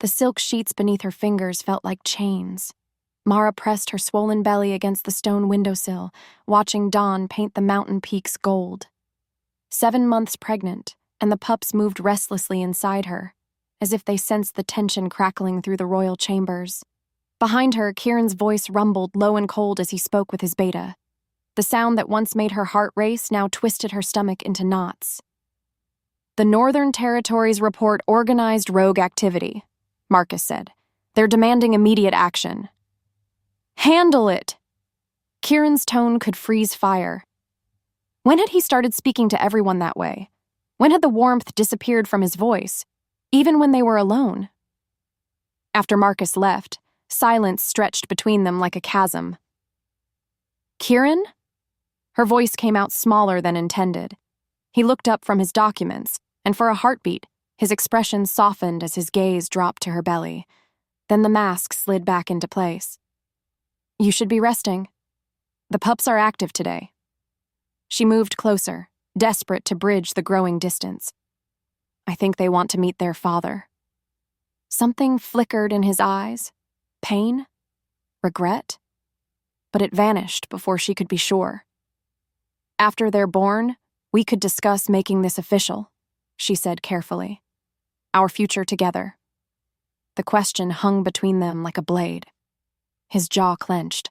The silk sheets beneath her fingers felt like chains. Mara pressed her swollen belly against the stone windowsill, watching dawn paint the mountain peaks gold. 7 months pregnant, and the pups moved restlessly inside her, as if they sensed the tension crackling through the royal chambers. Behind her, Kieran's voice rumbled low and cold as he spoke with his beta. The sound that once made her heart race now twisted her stomach into knots. "The Northern Territories report organized rogue activity," Marcus said. "They're demanding immediate action." "Handle it!" Kieran's tone could freeze fire. When had he started speaking to everyone that way? When had the warmth disappeared from his voice, even when they were alone? After Marcus left, silence stretched between them like a chasm. "Kieran?" Her voice came out smaller than intended. He looked up from his documents, and for a heartbeat, his expression softened as his gaze dropped to her belly. Then the mask slid back into place. "You should be resting. The pups are active today." She moved closer, desperate to bridge the growing distance. "I think they want to meet their father." Something flickered in his eyes. Pain? Regret? But it vanished before she could be sure. "After they're born, we could discuss making this official," she said carefully. "Our future together." The question hung between them like a blade. His jaw clenched.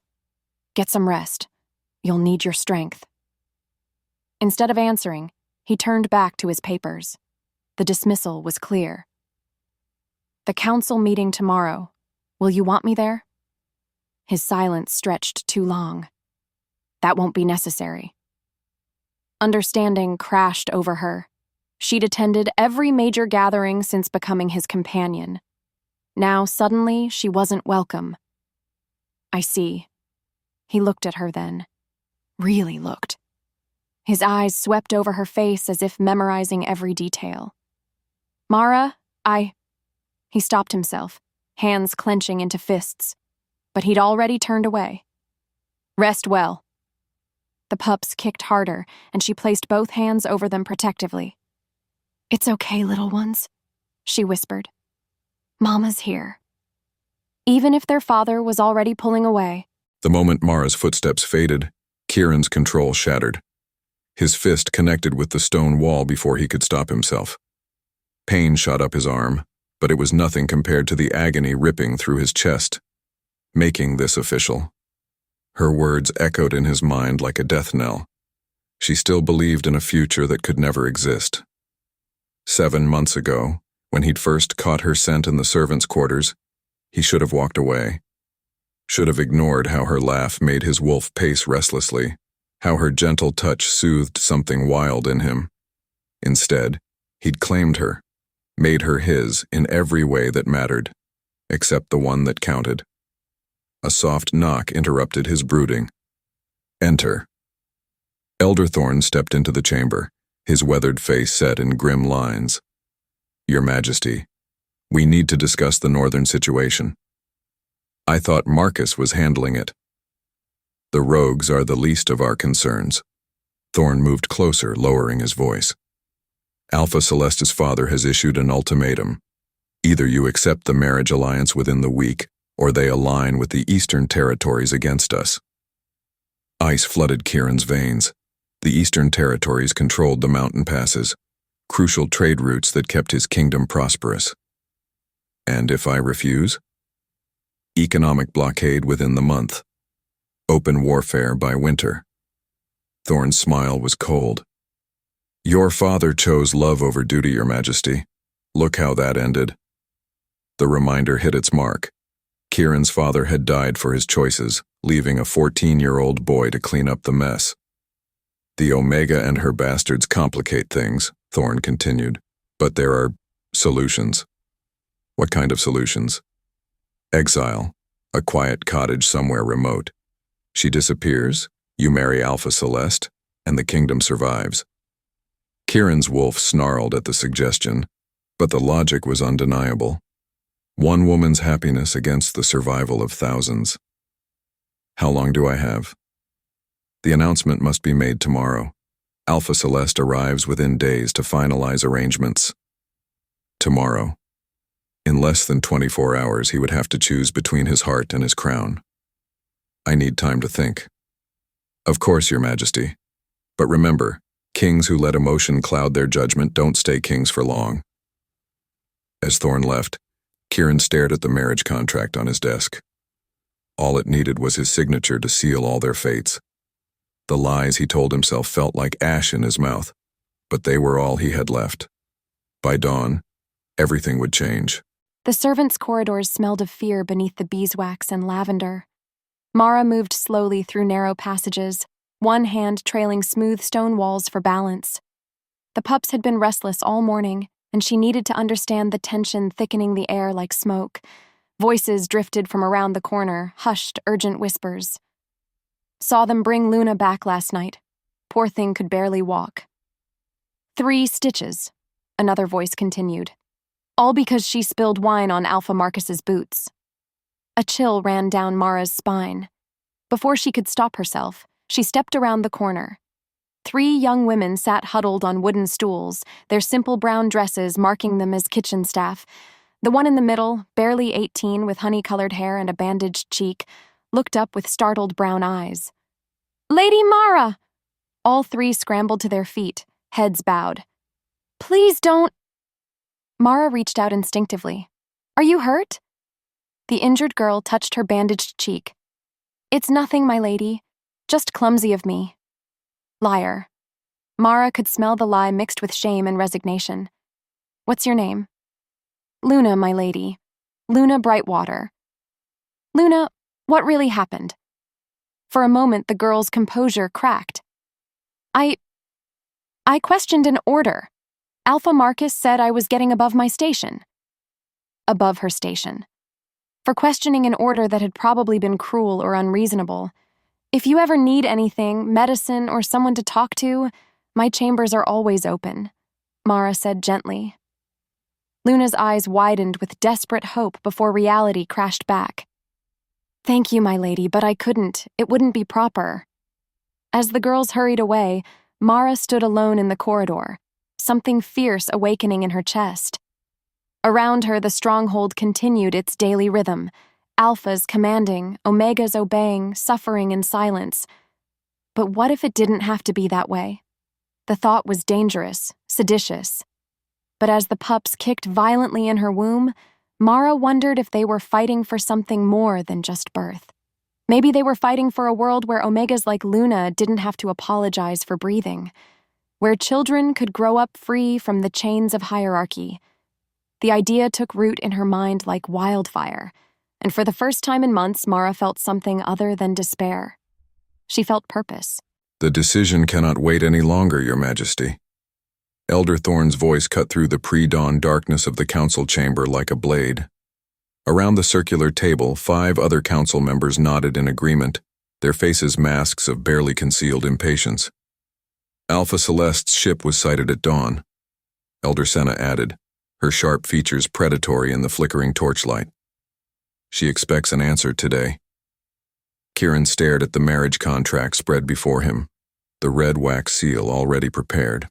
"Get some rest. You'll need your strength." Instead of answering, he turned back to his papers. The dismissal was clear. "The council meeting tomorrow. Will you want me there?" His silence stretched too long. "That won't be necessary." Understanding crashed over her. She'd attended every major gathering since becoming his companion. Now, suddenly, she wasn't welcome. "I see." He looked at her then. Really looked. His eyes swept over her face as if memorizing every detail. "Mara, He stopped himself, hands clenching into fists, but he'd already turned away. "Rest well." The pups kicked harder, and she placed both hands over them protectively. "It's okay, little ones," she whispered. "Mama's here." Even if their father was already pulling away. The moment Mara's footsteps faded, Kieran's control shattered. His fist connected with the stone wall before he could stop himself. Pain shot up his arm, but it was nothing compared to the agony ripping through his chest. Making this official. Her words echoed in his mind like a death knell. She still believed in a future that could never exist. 7 months ago, when he'd first caught her scent in the servants' quarters, he should have walked away. Should have ignored how her laugh made his wolf pace restlessly, how her gentle touch soothed something wild in him. Instead, he'd claimed her, made her his in every way that mattered, except the one that counted. A soft knock interrupted his brooding. "Enter." Elder Thorne stepped into the chamber, his weathered face set in grim lines. "Your Majesty, we need to discuss the northern situation." "I thought Marcus was handling it." "The rogues are the least of our concerns." Thorne moved closer, lowering his voice. "Alpha Celeste's father has issued an ultimatum. Either you accept the marriage alliance within the week, or they align with the Eastern Territories against us." Ice flooded Kieran's veins. The Eastern Territories controlled the mountain passes, crucial trade routes that kept his kingdom prosperous. "And if I refuse?" "Economic blockade within the month. Open warfare by winter." Thorne's smile was cold. "Your father chose love over duty, Your Majesty. Look how that ended." The reminder hit its mark. Kieran's father had died for his choices, leaving a 14-year-old boy to clean up the mess. "The Omega and her bastards complicate things," Thorne continued, "but there are solutions." "What kind of solutions?" "Exile, a quiet cottage somewhere remote. She disappears, you marry Alpha Celeste, and the kingdom survives." Kieran's wolf snarled at the suggestion, but the logic was undeniable. One woman's happiness against the survival of thousands. "How long do I have?" "The announcement must be made tomorrow. Alpha Celeste arrives within days to finalize arrangements." "Tomorrow." In less than 24 hours, he would have to choose between his heart and his crown. I need time to think. Of course, Your Majesty. But remember, kings who let emotion cloud their judgment don't stay kings for long. As Thorn left, Kieran stared at the marriage contract on his desk. All it needed was his signature to seal all their fates. The lies he told himself felt like ash in his mouth, but they were all he had left. By dawn, everything would change. The servants' corridors smelled of fear beneath the beeswax and lavender. Mara moved slowly through narrow passages, one hand trailing smooth stone walls for balance. The pups had been restless all morning, and she needed to understand the tension thickening the air like smoke. Voices drifted from around the corner, hushed, urgent whispers. Saw them bring Luna back last night. Poor thing could barely walk. 3 stitches, another voice continued. All because she spilled wine on Alpha Marcus's boots. A chill ran down Mara's spine. Before she could stop herself, she stepped around the corner. 3 young women sat huddled on wooden stools, their simple brown dresses marking them as kitchen staff. The one in the middle, barely 18 with honey-colored hair and a bandaged cheek, looked up with startled brown eyes. "Lady Mara!" All 3 scrambled to their feet, heads bowed. "Please don't—" Mara reached out instinctively. "Are you hurt?" The injured girl touched her bandaged cheek. "It's nothing, my lady. Just clumsy of me." Liar. Mara could smell the lie mixed with shame and resignation. "What's your name?" "Luna, my lady. Luna Brightwater." "Luna, what really happened?" For a moment, the girl's composure cracked. I questioned an order. Alpha Marcus said I was getting above my station." Above her station. For questioning an order that had probably been cruel or unreasonable. "If you ever need anything, medicine, or someone to talk to, my chambers are always open," Mara said gently. Luna's eyes widened with desperate hope before reality crashed back. "Thank you, my lady, but I couldn't. It wouldn't be proper." As the girls hurried away, Mara stood alone in the corridor, something fierce awakening in her chest. Around her, the stronghold continued its daily rhythm, alphas commanding, omegas obeying, suffering in silence. But what if it didn't have to be that way? The thought was dangerous, seditious. But as the pups kicked violently in her womb, Mara wondered if they were fighting for something more than just birth. Maybe they were fighting for a world where omegas like Luna didn't have to apologize for breathing, where children could grow up free from the chains of hierarchy. The idea took root in her mind like wildfire, and for the first time in months, Mara felt something other than despair. She felt purpose. The decision cannot wait any longer, Your Majesty. Elder Thorn's voice cut through the pre-dawn darkness of the council chamber like a blade. Around the circular table, 5 other council members nodded in agreement, their faces masks of barely concealed impatience. Alpha Celeste's ship was sighted at dawn. Elder Senna added, her sharp features predatory in the flickering torchlight. She expects an answer today. Kieran stared at the marriage contract spread before him, the red wax seal already prepared.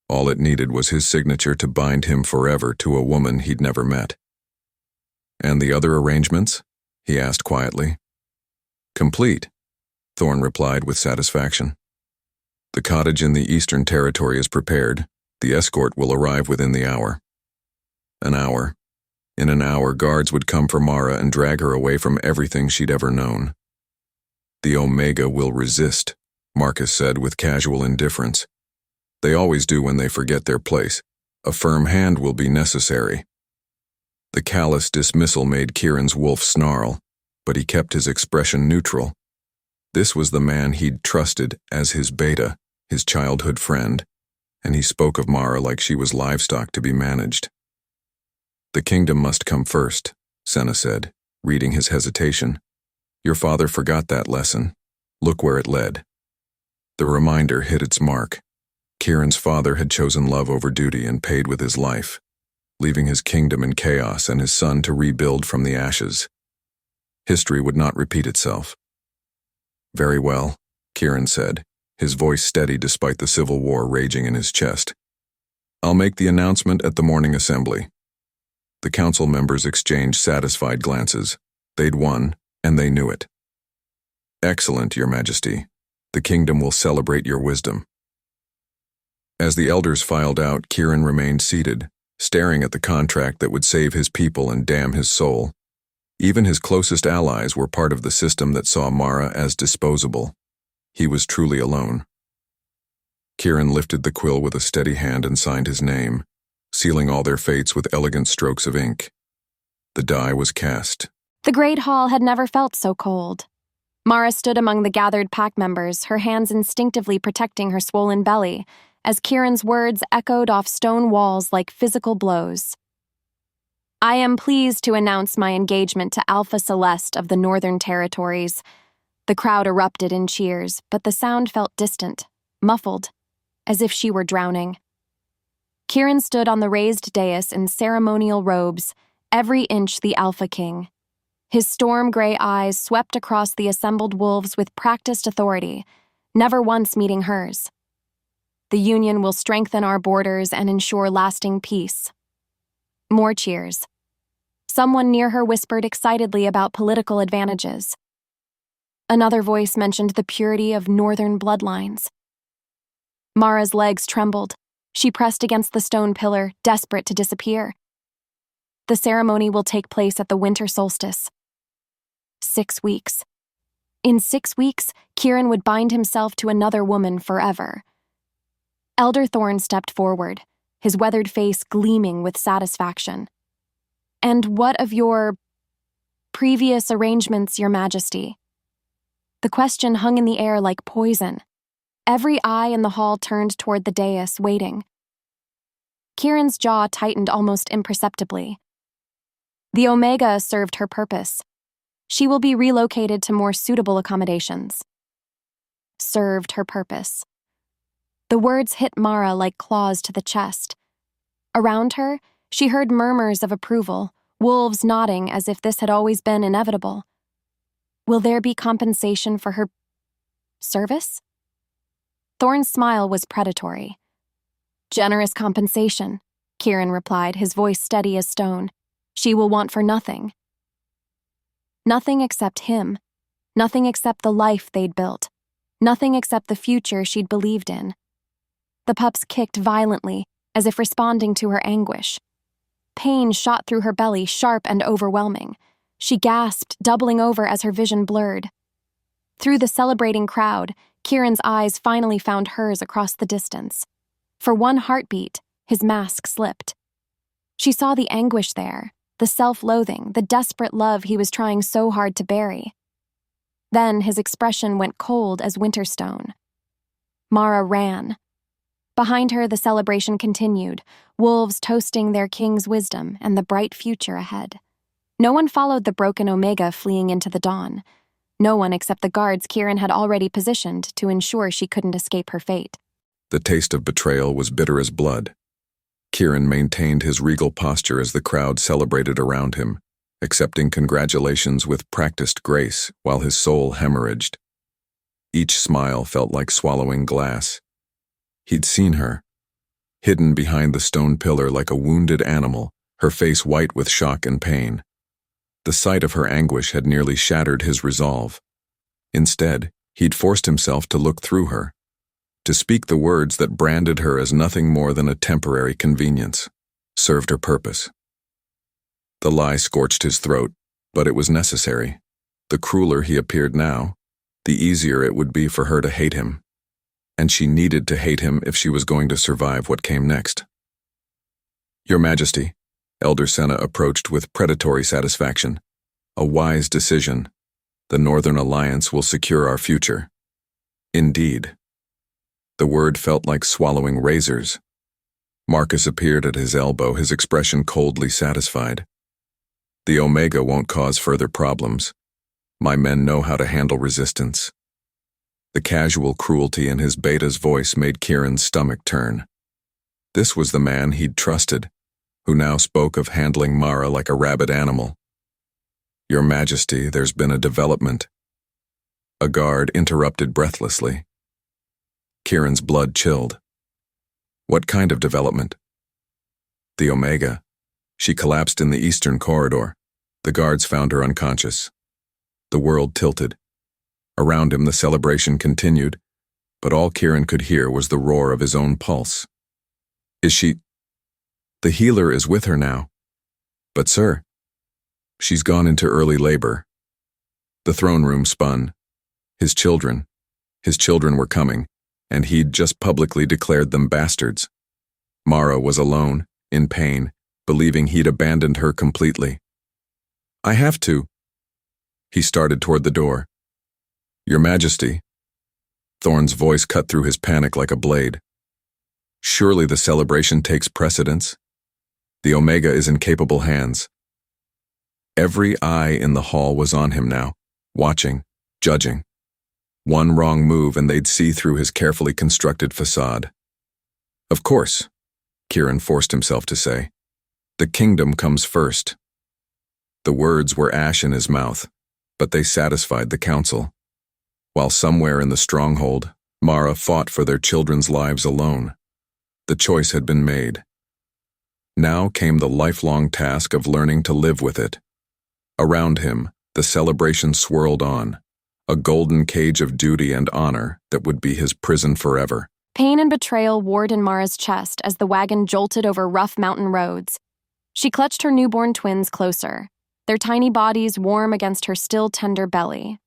All it needed was his signature to bind him forever to a woman he'd never met. "And the other arrangements?" he asked quietly. "Complete," Thorn replied with satisfaction. "The cottage in the Eastern Territory is prepared. The escort will arrive within the hour." An hour. In an hour, guards would come for Mara and drag her away from everything she'd ever known. "The Omega will resist," Marcus said with casual indifference. "They always do when they forget their place. A firm hand will be necessary." The callous dismissal made Kieran's wolf snarl, but he kept his expression neutral. This was the man he'd trusted as his beta, his childhood friend, and he spoke of Mara like she was livestock to be managed. "The kingdom must come first," Senna said, reading his hesitation. "Your father forgot that lesson. Look where it led." The reminder hit its mark. Kieran's father had chosen love over duty and paid with his life, leaving his kingdom in chaos and his son to rebuild from the ashes. History would not repeat itself. "Very well," Kieran said, his voice steady despite the civil war raging in his chest. "I'll make the announcement at the morning assembly." The council members exchanged satisfied glances. They'd won, and they knew it. Excellent, Your Majesty. The kingdom will celebrate your wisdom. As the elders filed out, Kieran remained seated, staring at the contract that would save his people and damn his soul. Even his closest allies were part of the system that saw Mara as disposable. He was truly alone. Kieran lifted the quill with a steady hand and signed his name, sealing all their fates with elegant strokes of ink. The die was cast. The Great Hall had never felt so cold. Mara stood among the gathered pack members, her hands instinctively protecting her swollen belly, as Kieran's words echoed off stone walls like physical blows. I am pleased to announce my engagement to Alpha Celeste of the Northern Territories. The crowd erupted in cheers, but the sound felt distant, muffled, as if she were drowning. Kieran stood on the raised dais in ceremonial robes, every inch the Alpha King. His storm-gray eyes swept across the assembled wolves with practiced authority, never once meeting hers. The union will strengthen our borders and ensure lasting peace. More cheers. Someone near her whispered excitedly about political advantages. Another voice mentioned the purity of northern bloodlines. Mara's legs trembled. She pressed against the stone pillar, desperate to disappear. The ceremony will take place at the winter solstice. 6 weeks. In 6 weeks, Kieran would bind himself to another woman forever. Elder Thorne stepped forward, his weathered face gleaming with satisfaction. And what of your previous arrangements, Your Majesty? The question hung in the air like poison. Every eye in the hall turned toward the dais, waiting. Kieran's jaw tightened almost imperceptibly. The Omega served her purpose. She will be relocated to more suitable accommodations. Served her purpose. The words hit Mara like claws to the chest. Around her, she heard murmurs of approval, wolves nodding as if this had always been inevitable. Will there be compensation for her service? Thorne's smile was predatory. Generous compensation, Kieran replied, his voice steady as stone. She will want for nothing. Nothing except him. Nothing except the life they'd built. Nothing except the future she'd believed in. The pups kicked violently, as if responding to her anguish. Pain shot through her belly, sharp and overwhelming. She gasped, doubling over as her vision blurred. Through the celebrating crowd, Kieran's eyes finally found hers across the distance. For one heartbeat, his mask slipped. She saw the anguish there, the self-loathing, the desperate love he was trying so hard to bury. Then his expression went cold as winterstone. Mara ran. Behind her, the celebration continued, wolves toasting their king's wisdom and the bright future ahead. No one followed the broken Omega fleeing into the dawn. No one except the guards Kieran had already positioned to ensure she couldn't escape her fate. The taste of betrayal was bitter as blood. Kieran maintained his regal posture as the crowd celebrated around him, accepting congratulations with practiced grace while his soul hemorrhaged. Each smile felt like swallowing glass. He'd seen her, hidden behind the stone pillar like a wounded animal, her face white with shock and pain. The sight of her anguish had nearly shattered his resolve. Instead, he'd forced himself to look through her, to speak the words that branded her as nothing more than a temporary convenience, served her purpose. The lie scorched his throat, but it was necessary. The crueler he appeared now, the easier it would be for her to hate him. And she needed to hate him if she was going to survive what came next. Your Majesty, Elder Senna approached with predatory satisfaction. A wise decision. The Northern Alliance will secure our future. Indeed. The word felt like swallowing razors. Marcus appeared at his elbow, his expression coldly satisfied. The Omega won't cause further problems. My men know how to handle resistance. The casual cruelty in his beta's voice made Kieran's stomach turn. This was the man he'd trusted, who now spoke of handling Mara like a rabid animal. Your Majesty, there's been a development. A guard interrupted breathlessly. Kieran's blood chilled. What kind of development? The Omega. She collapsed in the eastern corridor. The guards found her unconscious. The world tilted. Around him, the celebration continued, but all Kieran could hear was the roar of his own pulse. Is she? The healer is with her now. But sir, she's gone into early labor. The throne room spun. His children were coming, and he'd just publicly declared them bastards. Mara was alone, in pain, believing he'd abandoned her completely. I have to. He started toward the door. Your Majesty. Thorn's voice cut through his panic like a blade. Surely the celebration takes precedence. The Omega is in capable hands. Every eye in the hall was on him now, watching, judging. One wrong move and they'd see through his carefully constructed facade. Of course, Kieran forced himself to say. The kingdom comes first. The words were ash in his mouth, but they satisfied the council. While somewhere in the stronghold, Mara fought for their children's lives alone. The choice had been made. Now came the lifelong task of learning to live with it. Around him, the celebration swirled on, a golden cage of duty and honor that would be his prison forever. Pain and betrayal warred in Mara's chest as the wagon jolted over rough mountain roads. She clutched her newborn twins closer, their tiny bodies warm against her still tender belly.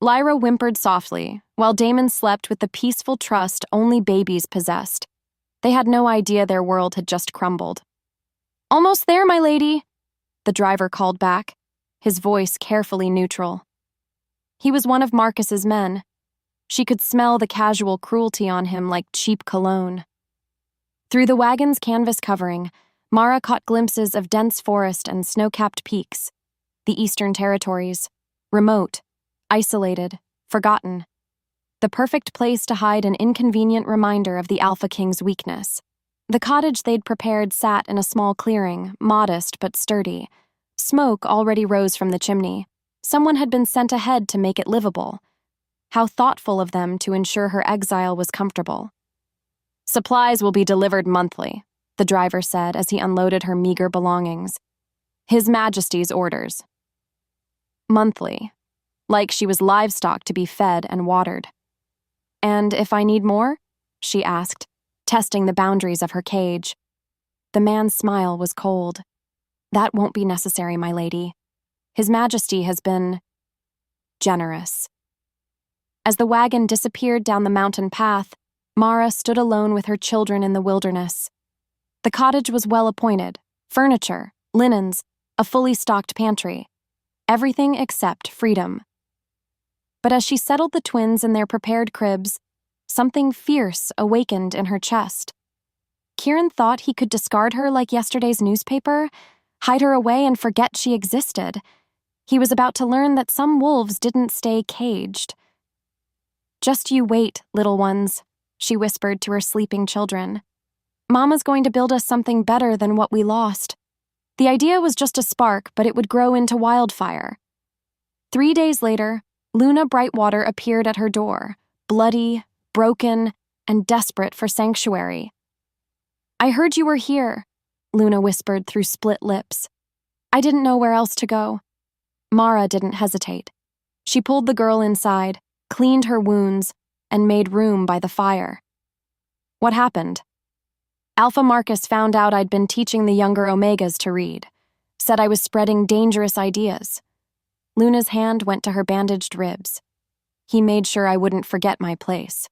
Lyra whimpered softly, while Damon slept with the peaceful trust only babies possessed. They had no idea their world had just crumbled. Almost there, my lady, the driver called back, his voice carefully neutral. He was one of Marcus's men. She could smell the casual cruelty on him like cheap cologne. Through the wagon's canvas covering, Mara caught glimpses of dense forest and snow-capped peaks, the Eastern Territories, remote, isolated, forgotten. The perfect place to hide an inconvenient reminder of the Alpha King's weakness. The cottage they'd prepared sat in a small clearing, modest but sturdy. Smoke already rose from the chimney. Someone had been sent ahead to make it livable. How thoughtful of them to ensure her exile was comfortable. Supplies will be delivered monthly, the driver said as he unloaded her meager belongings. His Majesty's orders. Monthly. Like she was livestock to be fed and watered. And if I need more? She asked, testing the boundaries of her cage. The man's smile was cold. That won't be necessary, my lady. His Majesty has been generous. As the wagon disappeared down the mountain path, Mara stood alone with her children in the wilderness. The cottage was well appointed, furniture, linens, a fully stocked pantry. Everything except freedom. But as she settled the twins in their prepared cribs, something fierce awakened in her chest. Kieran thought he could discard her like yesterday's newspaper, hide her away and forget she existed. He was about to learn that some wolves didn't stay caged. Just you wait, little ones, she whispered to her sleeping children. Mama's going to build us something better than what we lost. The idea was just a spark, but it would grow into wildfire. 3 days later, Luna Brightwater appeared at her door, bloody, broken, and desperate for sanctuary. I heard you were here, Luna whispered through split lips. I didn't know where else to go. Mara didn't hesitate. She pulled the girl inside, cleaned her wounds, and made room by the fire. What happened? Alpha Marcus found out I'd been teaching the younger Omegas to read, said I was spreading dangerous ideas. Luna's hand went to her bandaged ribs. He made sure I wouldn't forget my place.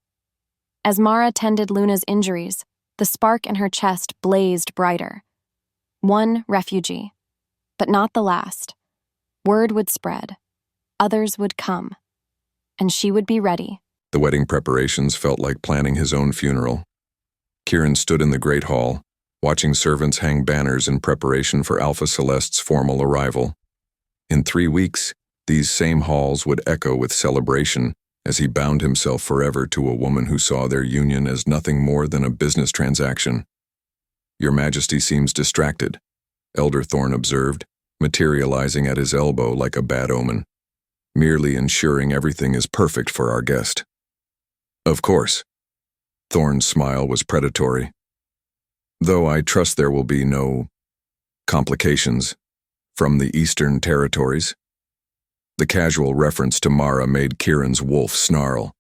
As Mara tended Luna's injuries, the spark in her chest blazed brighter. One refugee, but not the last. Word would spread. Others would come. And she would be ready. The wedding preparations felt like planning his own funeral. Kieran stood in the great hall, watching servants hang banners in preparation for Alpha Celeste's formal arrival. In 3 weeks, these same halls would echo with celebration as he bound himself forever to a woman who saw their union as nothing more than a business transaction. Your Majesty seems distracted, Elder Thorn observed, materializing at his elbow like a bad omen, merely ensuring everything is perfect for our guest. Of course. Thorn's smile was predatory. Though I trust there will be no Complications from the Eastern Territories? The casual reference to Mara made Kieran's wolf snarl.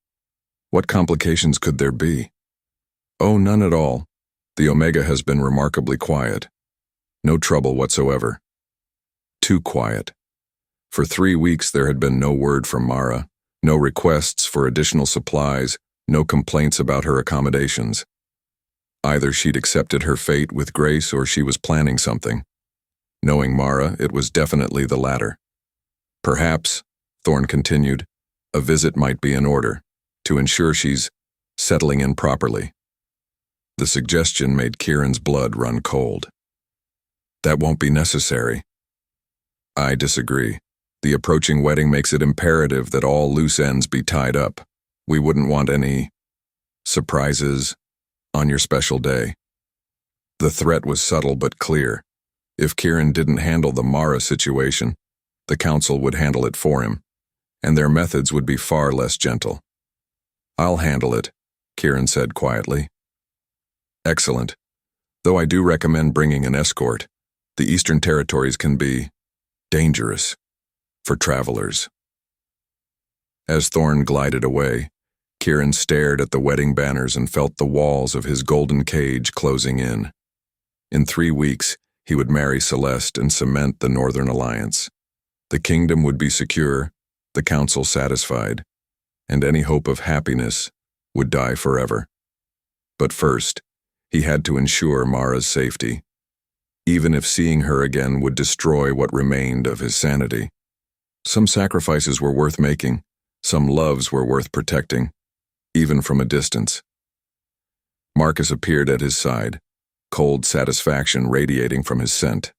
What complications could there be? Oh, none at all. The Omega has been remarkably quiet. No trouble whatsoever. Too quiet. For 3 weeks there had been no word from Mara, no requests for additional supplies, no complaints about her accommodations. Either she'd accepted her fate with grace or she was planning something. Knowing Mara, it was definitely the latter. Perhaps, Thorne continued, a visit might be in order, to ensure she's settling in properly. The suggestion made Kieran's blood run cold. That won't be necessary. I disagree. The approaching wedding makes it imperative that all loose ends be tied up. We wouldn't want any surprises on your special day. The threat was subtle but clear. If Kieran didn't handle the Mara situation, the council would handle it for him, and their methods would be far less gentle. I'll handle it, Kieran said quietly. Excellent. Though I do recommend bringing an escort. The Eastern Territories can be dangerous for travelers. As Thorne glided away, Kieran stared at the wedding banners and felt the walls of his golden cage closing in. In 3 weeks, he would marry Celeste and cement the Northern Alliance. The kingdom would be secure, the council satisfied, and any hope of happiness would die forever. But first, he had to ensure Mara's safety, even if seeing her again would destroy what remained of his sanity. Some sacrifices were worth making, some loves were worth protecting, even from a distance. Marcus appeared at his side, cold satisfaction radiating from his scent.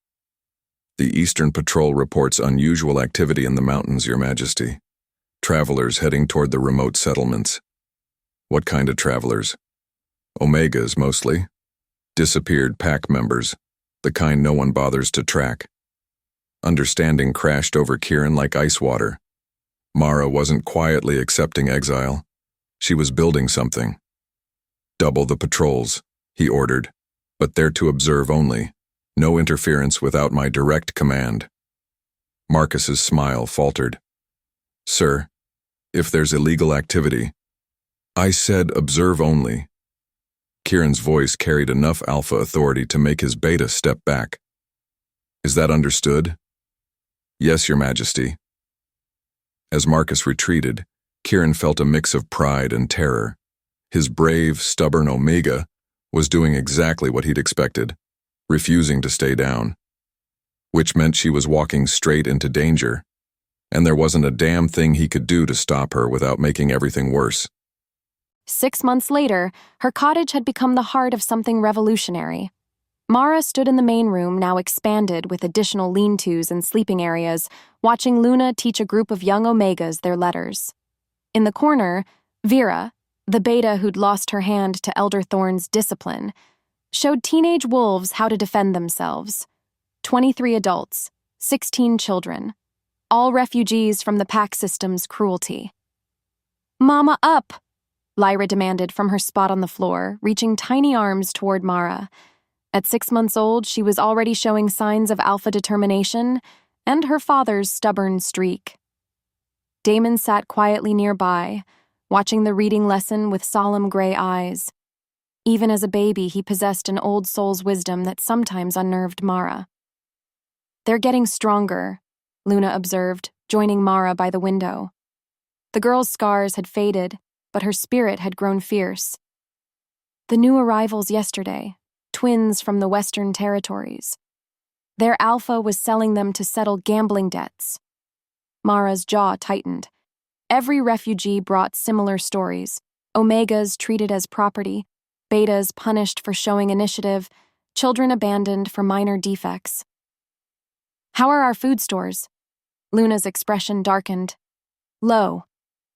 The Eastern Patrol reports unusual activity in the mountains, Your Majesty. Travelers heading toward the remote settlements. What kind of travelers? Omegas, mostly. Disappeared pack members, the kind no one bothers to track. Understanding crashed over Kieran like ice water. Mara wasn't quietly accepting exile. She was building something. Double the patrols, he ordered, but they're to observe only. No interference without my direct command. Marcus's smile faltered. Sir, if there's illegal activity, I said observe only. Kieran's voice carried enough alpha authority to make his beta step back. Is that understood? Yes, Your Majesty. As Marcus retreated, Kieran felt a mix of pride and terror. His brave, stubborn Omega was doing exactly what he'd expected, refusing to stay down, which meant she was walking straight into danger, and there wasn't a damn thing he could do to stop her without making everything worse. 6 months later, her cottage had become the heart of something revolutionary. Mara stood in the main room, now expanded with additional lean-tos and sleeping areas, watching Luna teach a group of young Omegas their letters. In the corner, Vera, the beta who'd lost her hand to Elder Thorne's discipline, showed teenage wolves how to defend themselves. 23 adults, 16 children, all refugees from the pack system's cruelty. Mama up! Lyra demanded from her spot on the floor, reaching tiny arms toward Mara. At 6 months old, she was already showing signs of alpha determination and her father's stubborn streak. Damon sat quietly nearby, watching the reading lesson with solemn gray eyes. Even as a baby, he possessed an old soul's wisdom that sometimes unnerved Mara. They're getting stronger, Luna observed, joining Mara by the window. The girl's scars had faded, but her spirit had grown fierce. The new arrivals yesterday, twins from the Western Territories. Their alpha was selling them to settle gambling debts. Mara's jaw tightened. Every refugee brought similar stories. Omegas treated as property, betas punished for showing initiative, children abandoned for minor defects. How are our food stores? Luna's expression darkened. Low.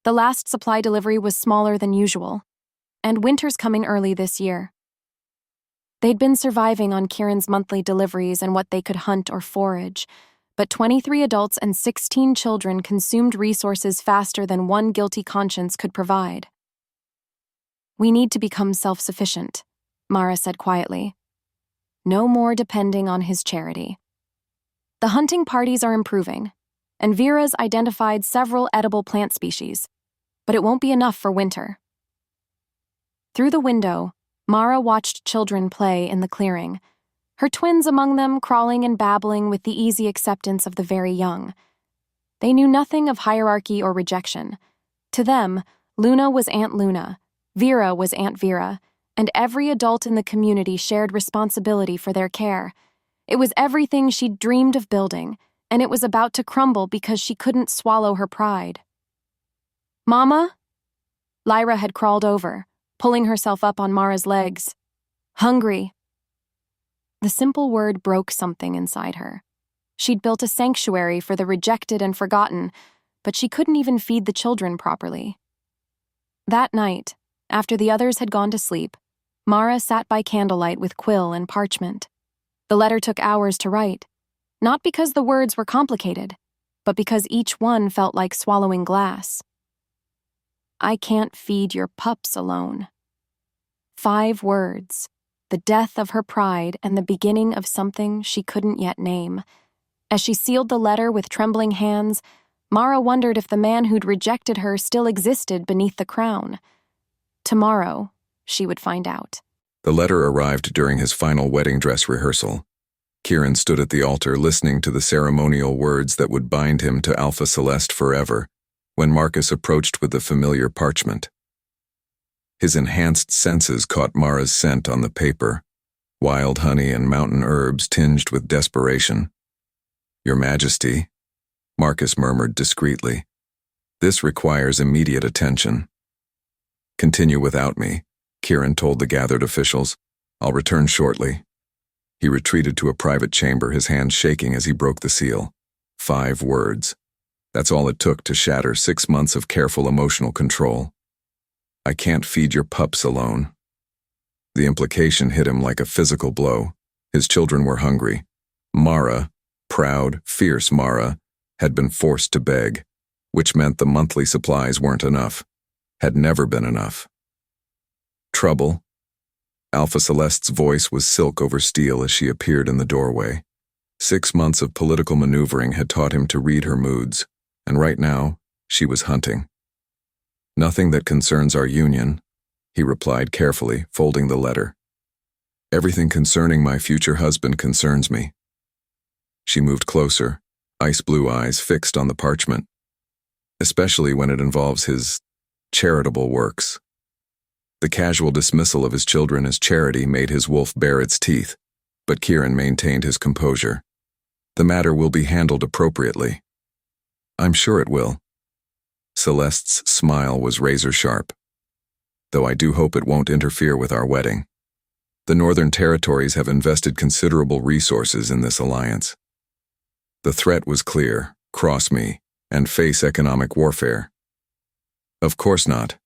The last supply delivery was smaller than usual, and winter's coming early this year. They'd been surviving on Kieran's monthly deliveries and what they could hunt or forage, but 23 adults and 16 children consumed resources faster than one guilty conscience could provide. We need to become self-sufficient, Mara said quietly. No more depending on his charity. The hunting parties are improving, and Vera's identified several edible plant species, but it won't be enough for winter. Through the window, Mara watched children play in the clearing, her twins among them crawling and babbling with the easy acceptance of the very young. They knew nothing of hierarchy or rejection. To them, Luna was Aunt Luna, Vera was Aunt Vera, and every adult in the community shared responsibility for their care. It was everything she'd dreamed of building, and it was about to crumble because she couldn't swallow her pride. "Mama?" Lyra had crawled over, pulling herself up on Mara's legs. "Hungry." The simple word broke something inside her. She'd built a sanctuary for the rejected and forgotten, but she couldn't even feed the children properly. That night, after the others had gone to sleep, Mara sat by candlelight with quill and parchment. The letter took hours to write, not because the words were complicated, but because each one felt like swallowing glass. "I can't feed your pups alone." 5 words, the death of her pride and the beginning of something she couldn't yet name. As she sealed the letter with trembling hands, Mara wondered if the man who'd rejected her still existed beneath the crown. Tomorrow, she would find out. The letter arrived during his final wedding dress rehearsal. Kieran stood at the altar listening to the ceremonial words that would bind him to Alpha Celeste forever, when Marcus approached with the familiar parchment. His enhanced senses caught Mara's scent on the paper, wild honey and mountain herbs tinged with desperation. "Your Majesty," Marcus murmured discreetly, "this requires immediate attention." "Continue without me," Kieran told the gathered officials. "I'll return shortly." He retreated to a private chamber, his hands shaking as he broke the seal. 5 words. That's all it took to shatter 6 months of careful emotional control. "I can't feed your pups alone." The implication hit him like a physical blow. His children were hungry. Mara, proud, fierce Mara, had been forced to beg, which meant the monthly supplies weren't enough, had never been enough. "Trouble?" Alpha Celeste's voice was silk over steel as she appeared in the doorway. 6 months of political maneuvering had taught him to read her moods, and right now, she was hunting. "Nothing that concerns our union," he replied carefully, folding the letter. "Everything concerning my future husband concerns me." She moved closer, ice-blue eyes fixed on the parchment, especially when it involves his charitable works. The casual dismissal of his children as charity made his wolf bare its teeth, but Kieran maintained his composure. "The matter will be handled appropriately." "I'm sure it will." Celeste's smile was razor-sharp. "Though I do hope it won't interfere with our wedding. The Northern Territories have invested considerable resources in this alliance." The threat was clear: cross me, and face economic warfare. "Of course not,"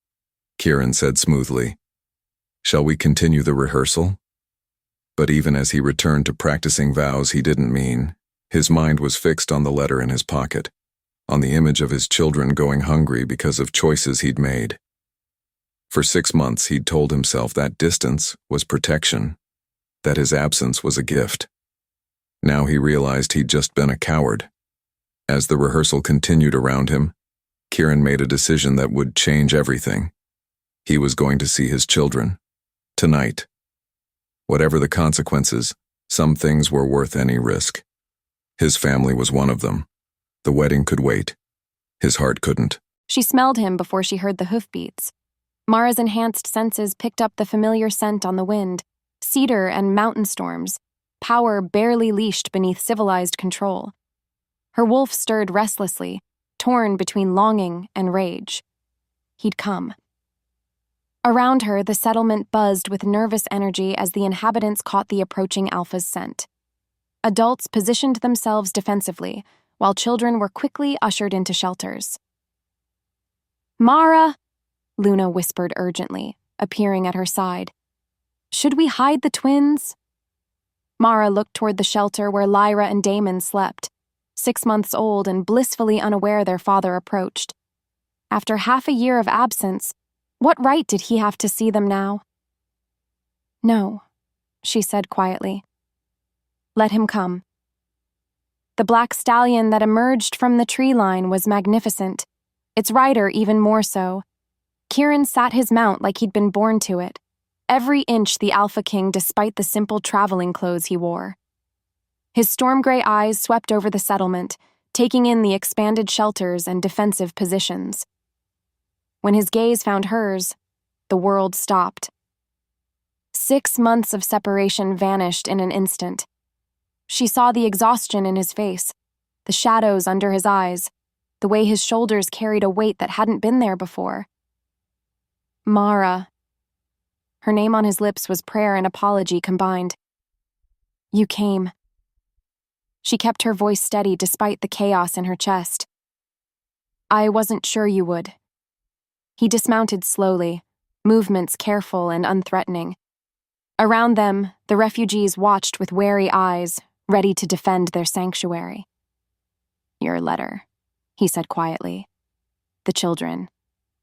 Kieran said smoothly. "Shall we continue the rehearsal?" But even as he returned to practicing vows he didn't mean, his mind was fixed on the letter in his pocket, on the image of his children going hungry because of choices he'd made. For 6 months he'd told himself that distance was protection, that his absence was a gift. Now he realized he'd just been a coward. As the rehearsal continued around him, Kieran made a decision that would change everything. He was going to see his children. Tonight. Whatever the consequences, some things were worth any risk. His family was one of them. The wedding could wait. His heart couldn't. She smelled him before she heard the hoofbeats. Mara's enhanced senses picked up the familiar scent on the wind, cedar and mountain storms, power barely leashed beneath civilized control. Her wolf stirred restlessly, torn between longing and rage. He'd come. Around her, the settlement buzzed with nervous energy as the inhabitants caught the approaching Alpha's scent. Adults positioned themselves defensively, while children were quickly ushered into shelters. "Mara," Luna whispered urgently, appearing at her side. "Should we hide the twins?" Mara looked toward the shelter where Lyra and Damon slept, 6 months old and blissfully unaware their father approached. After half a year of absence, what right did he have to see them now? "No," she said quietly. Let him come. The black stallion that emerged from the tree line was magnificent, its rider even more so. Kieran sat his mount like he'd been born to it, every inch the Alpha King despite the simple traveling clothes he wore. His storm-gray eyes swept over the settlement, taking in the expanded shelters and defensive positions. When his gaze found hers, the world stopped. 6 months of separation vanished in an instant. She saw the exhaustion in his face, the shadows under his eyes, the way his shoulders carried a weight that hadn't been there before. Mara. Her name on his lips was prayer and apology combined. You came. She kept her voice steady despite the chaos in her chest. I wasn't sure you would. He dismounted slowly, movements careful and unthreatening. Around them, the refugees watched with wary eyes, ready to defend their sanctuary. Your letter, he said quietly. The children,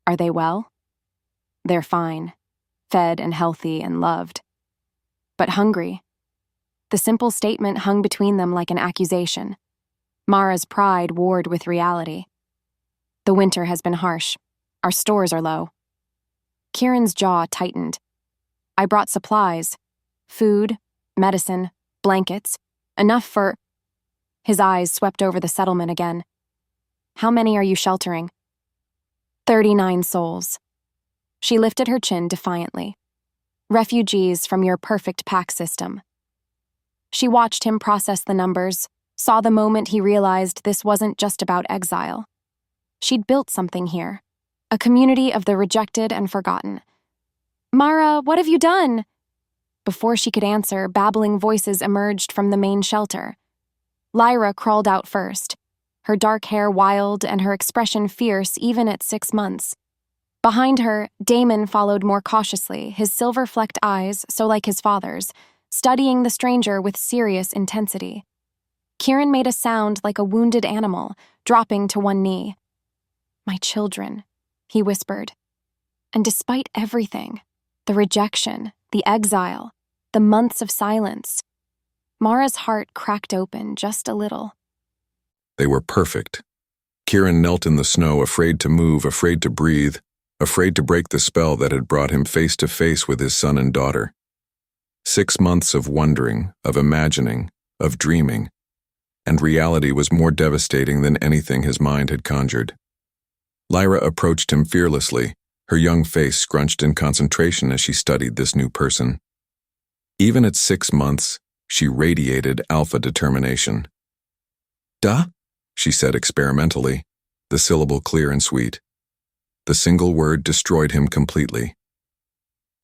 are they well? They're fine, fed and healthy and loved. But hungry. The simple statement hung between them like an accusation. Mara's pride warred with reality. The winter has been harsh. Our stores are low. Kieran's jaw tightened. I brought supplies. Food, medicine, blankets. Enough for... His eyes swept over the settlement again. How many are you sheltering? 39 souls. She lifted her chin defiantly. Refugees from your perfect pack system. She watched him process the numbers, saw the moment he realized this wasn't just about exile. She'd built something here, a community of the rejected and forgotten. Mara, what have you done? Before she could answer, babbling voices emerged from the main shelter. Lyra crawled out first, her dark hair wild and her expression fierce even at 6 months. Behind her, Damon followed more cautiously, his silver-flecked eyes, so like his father's, studying the stranger with serious intensity. Kieran made a sound like a wounded animal, dropping to one knee. My children, he whispered. And despite everything, the rejection, the exile, the months of silence, Mara's heart cracked open just a little. They were perfect. Kieran knelt in the snow, afraid to move, afraid to breathe, afraid to break the spell that had brought him face to face with his son and daughter. 6 months of wondering, of imagining, of dreaming, and reality was more devastating than anything his mind had conjured. Lyra approached him fearlessly, her young face scrunched in concentration as she studied this new person. Even at 6 months, she radiated alpha determination. Duh, she said experimentally, the syllable clear and sweet. The single word destroyed him completely.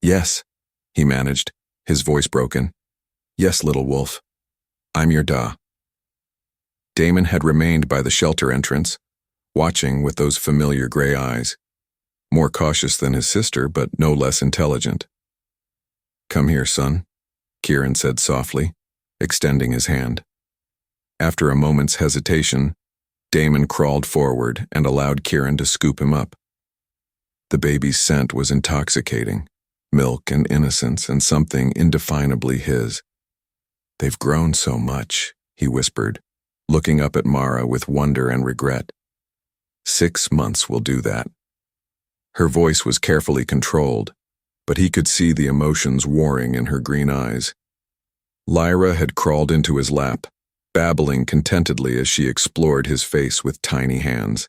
Yes, he managed, his voice broken. Yes, little wolf. I'm your Da. Damon had remained by the shelter entrance, watching with those familiar gray eyes. More cautious than his sister, but no less intelligent. Come here, son, Kieran said softly, extending his hand. After a moment's hesitation, Damon crawled forward and allowed Kieran to scoop him up. The baby's scent was intoxicating, milk and innocence and something indefinably his. They've grown so much, he whispered, looking up at Mara with wonder and regret. 6 months will do that. Her voice was carefully controlled, but he could see the emotions warring in her green eyes. Lyra had crawled into his lap, babbling contentedly as she explored his face with tiny hands.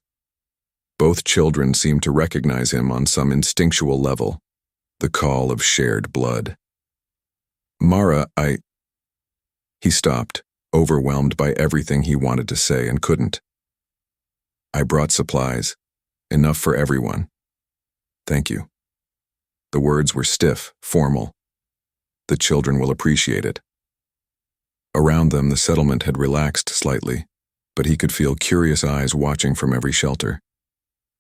Both children seemed to recognize him on some instinctual level, the call of shared blood. Mara, He stopped, overwhelmed by everything he wanted to say and couldn't. I brought supplies, enough for everyone. Thank you. The words were stiff, formal. The children will appreciate it. Around them, the settlement had relaxed slightly, but he could feel curious eyes watching from every shelter.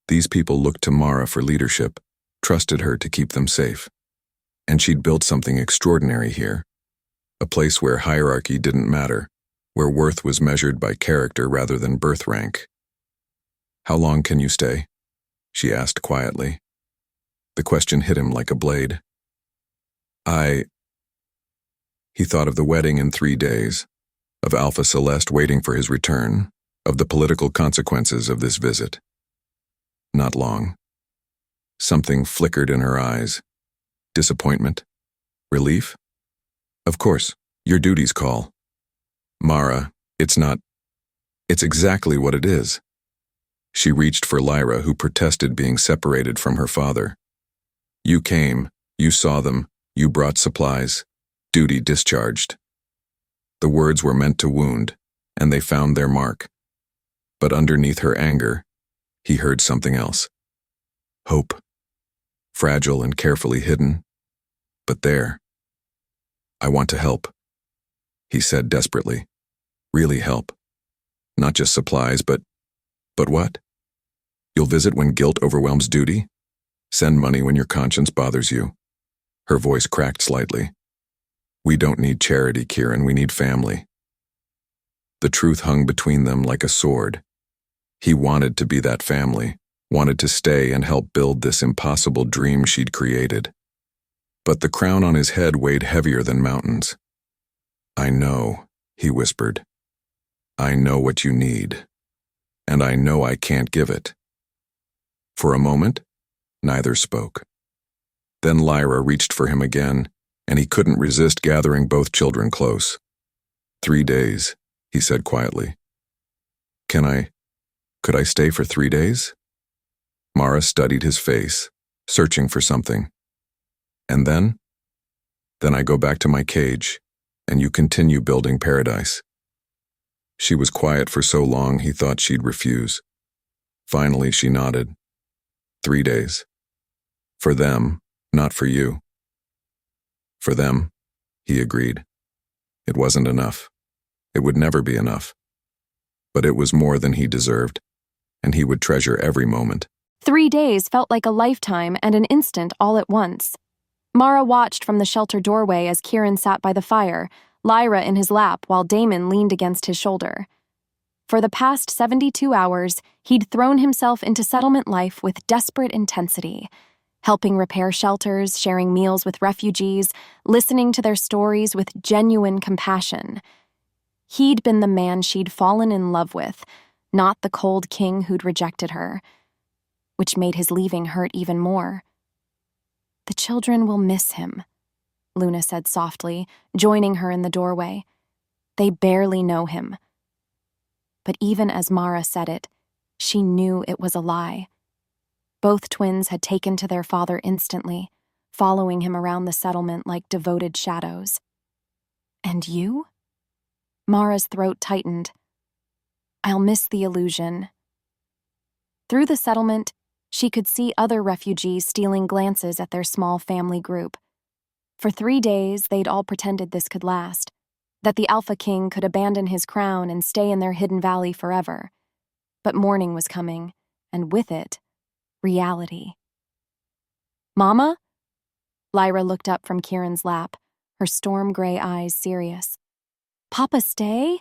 These people looked to Mara for leadership, trusted her to keep them safe. And she'd built something extraordinary here, a place where hierarchy didn't matter, where worth was measured by character rather than birth rank. How long can you stay? She asked quietly. The question hit him like a blade. He thought of the wedding in 3 days, of Alpha Celeste waiting for his return, of the political consequences of this visit. Not long. Something flickered in her eyes. Disappointment? Relief? Of course, your duties call. Mara, it's exactly what it is. She reached for Lyra, who protested being separated from her father. You came, you saw them, you brought supplies. Duty discharged. The words were meant to wound, and they found their mark. But underneath her anger, he heard something else. Hope. Fragile and carefully hidden, but there. I want to help, he said desperately. Really help. Not just supplies, but what? You'll visit when guilt overwhelms duty? Send money when your conscience bothers you? Her voice cracked slightly. We don't need charity, Kieran, we need family. The truth hung between them like a sword. He wanted to be that family, wanted to stay and help build this impossible dream she'd created. But the crown on his head weighed heavier than mountains. I know, he whispered. I know what you need, and I know I can't give it. For a moment, neither spoke. Then Lyra reached for him again, and he couldn't resist gathering both children close. 3 days, he said quietly. Could I stay for 3 days? Mara studied his face, searching for something. And then? Then I go back to my cage, and you continue building paradise. She was quiet for so long he thought she'd refuse. Finally, she nodded. 3 days. For them, not for you. For them, he agreed. It wasn't enough. It would never be enough. But it was more than he deserved, and he would treasure every moment. 3 days felt like a lifetime and an instant all at once. Mara watched from the shelter doorway as Kieran sat by the fire, Lyra in his lap while Damon leaned against his shoulder. For the past 72 hours, he'd thrown himself into settlement life with desperate intensity, helping repair shelters, sharing meals with refugees, listening to their stories with genuine compassion. He'd been the man she'd fallen in love with, not the cold king who'd rejected her, which made his leaving hurt even more. The children will miss him, Luna said softly, joining her in the doorway. They barely know him. But even as Mara said it, she knew it was a lie. Both twins had taken to their father instantly, following him around the settlement like devoted shadows. And you? Mara's throat tightened. I'll miss the illusion. Through the settlement, she could see other refugees stealing glances at their small family group. For 3 days, they'd all pretended this could last, that the Alpha King could abandon his crown and stay in their hidden valley forever. But morning was coming, and with it, reality. Mama? Lyra looked up from Kieran's lap, her storm-gray eyes serious. Papa stay?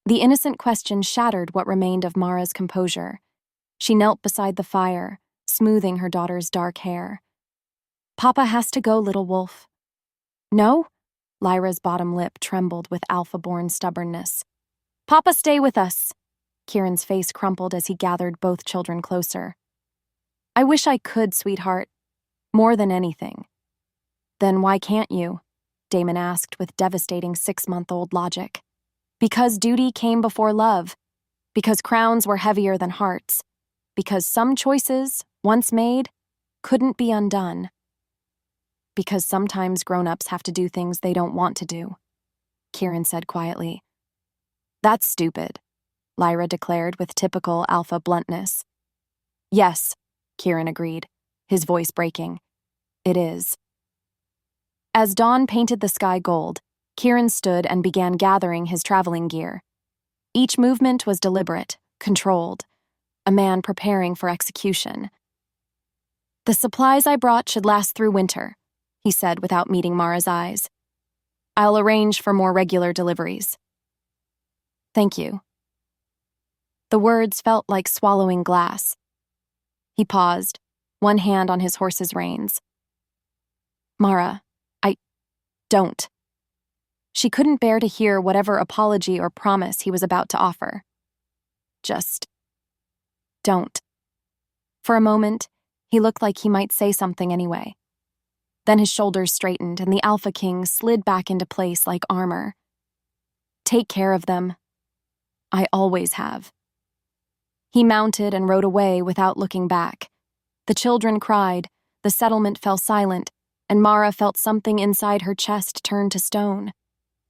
The innocent question shattered what remained of Mara's composure. She knelt beside the fire, smoothing her daughter's dark hair. Papa has to go, little wolf. No? Lyra's bottom lip trembled with alpha-born stubbornness. Papa stay with us. Kieran's face crumpled as he gathered both children closer. I wish I could, sweetheart. More than anything. Then why can't you? Damon asked with devastating 6-month-old logic. Because duty came before love. Because crowns were heavier than hearts. Because some choices, once made, couldn't be undone. Because sometimes grown-ups have to do things they don't want to do, Kieran said quietly. That's stupid, Lyra declared with typical alpha bluntness. Yes, Kieran agreed, his voice breaking. It is. As dawn painted the sky gold, Kieran stood and began gathering his traveling gear. Each movement was deliberate, controlled, a man preparing for execution. The supplies I brought should last through winter, he said without meeting Mara's eyes. I'll arrange for more regular deliveries. Thank you. The words felt like swallowing glass. He paused, one hand on his horse's reins. Mara, don't. She couldn't bear to hear whatever apology or promise he was about to offer. Just don't. For a moment, he looked like he might say something anyway. Then his shoulders straightened and the Alpha King slid back into place like armor. Take care of them. I always have. He mounted and rode away without looking back. The children cried, the settlement fell silent, and Mara felt something inside her chest turn to stone.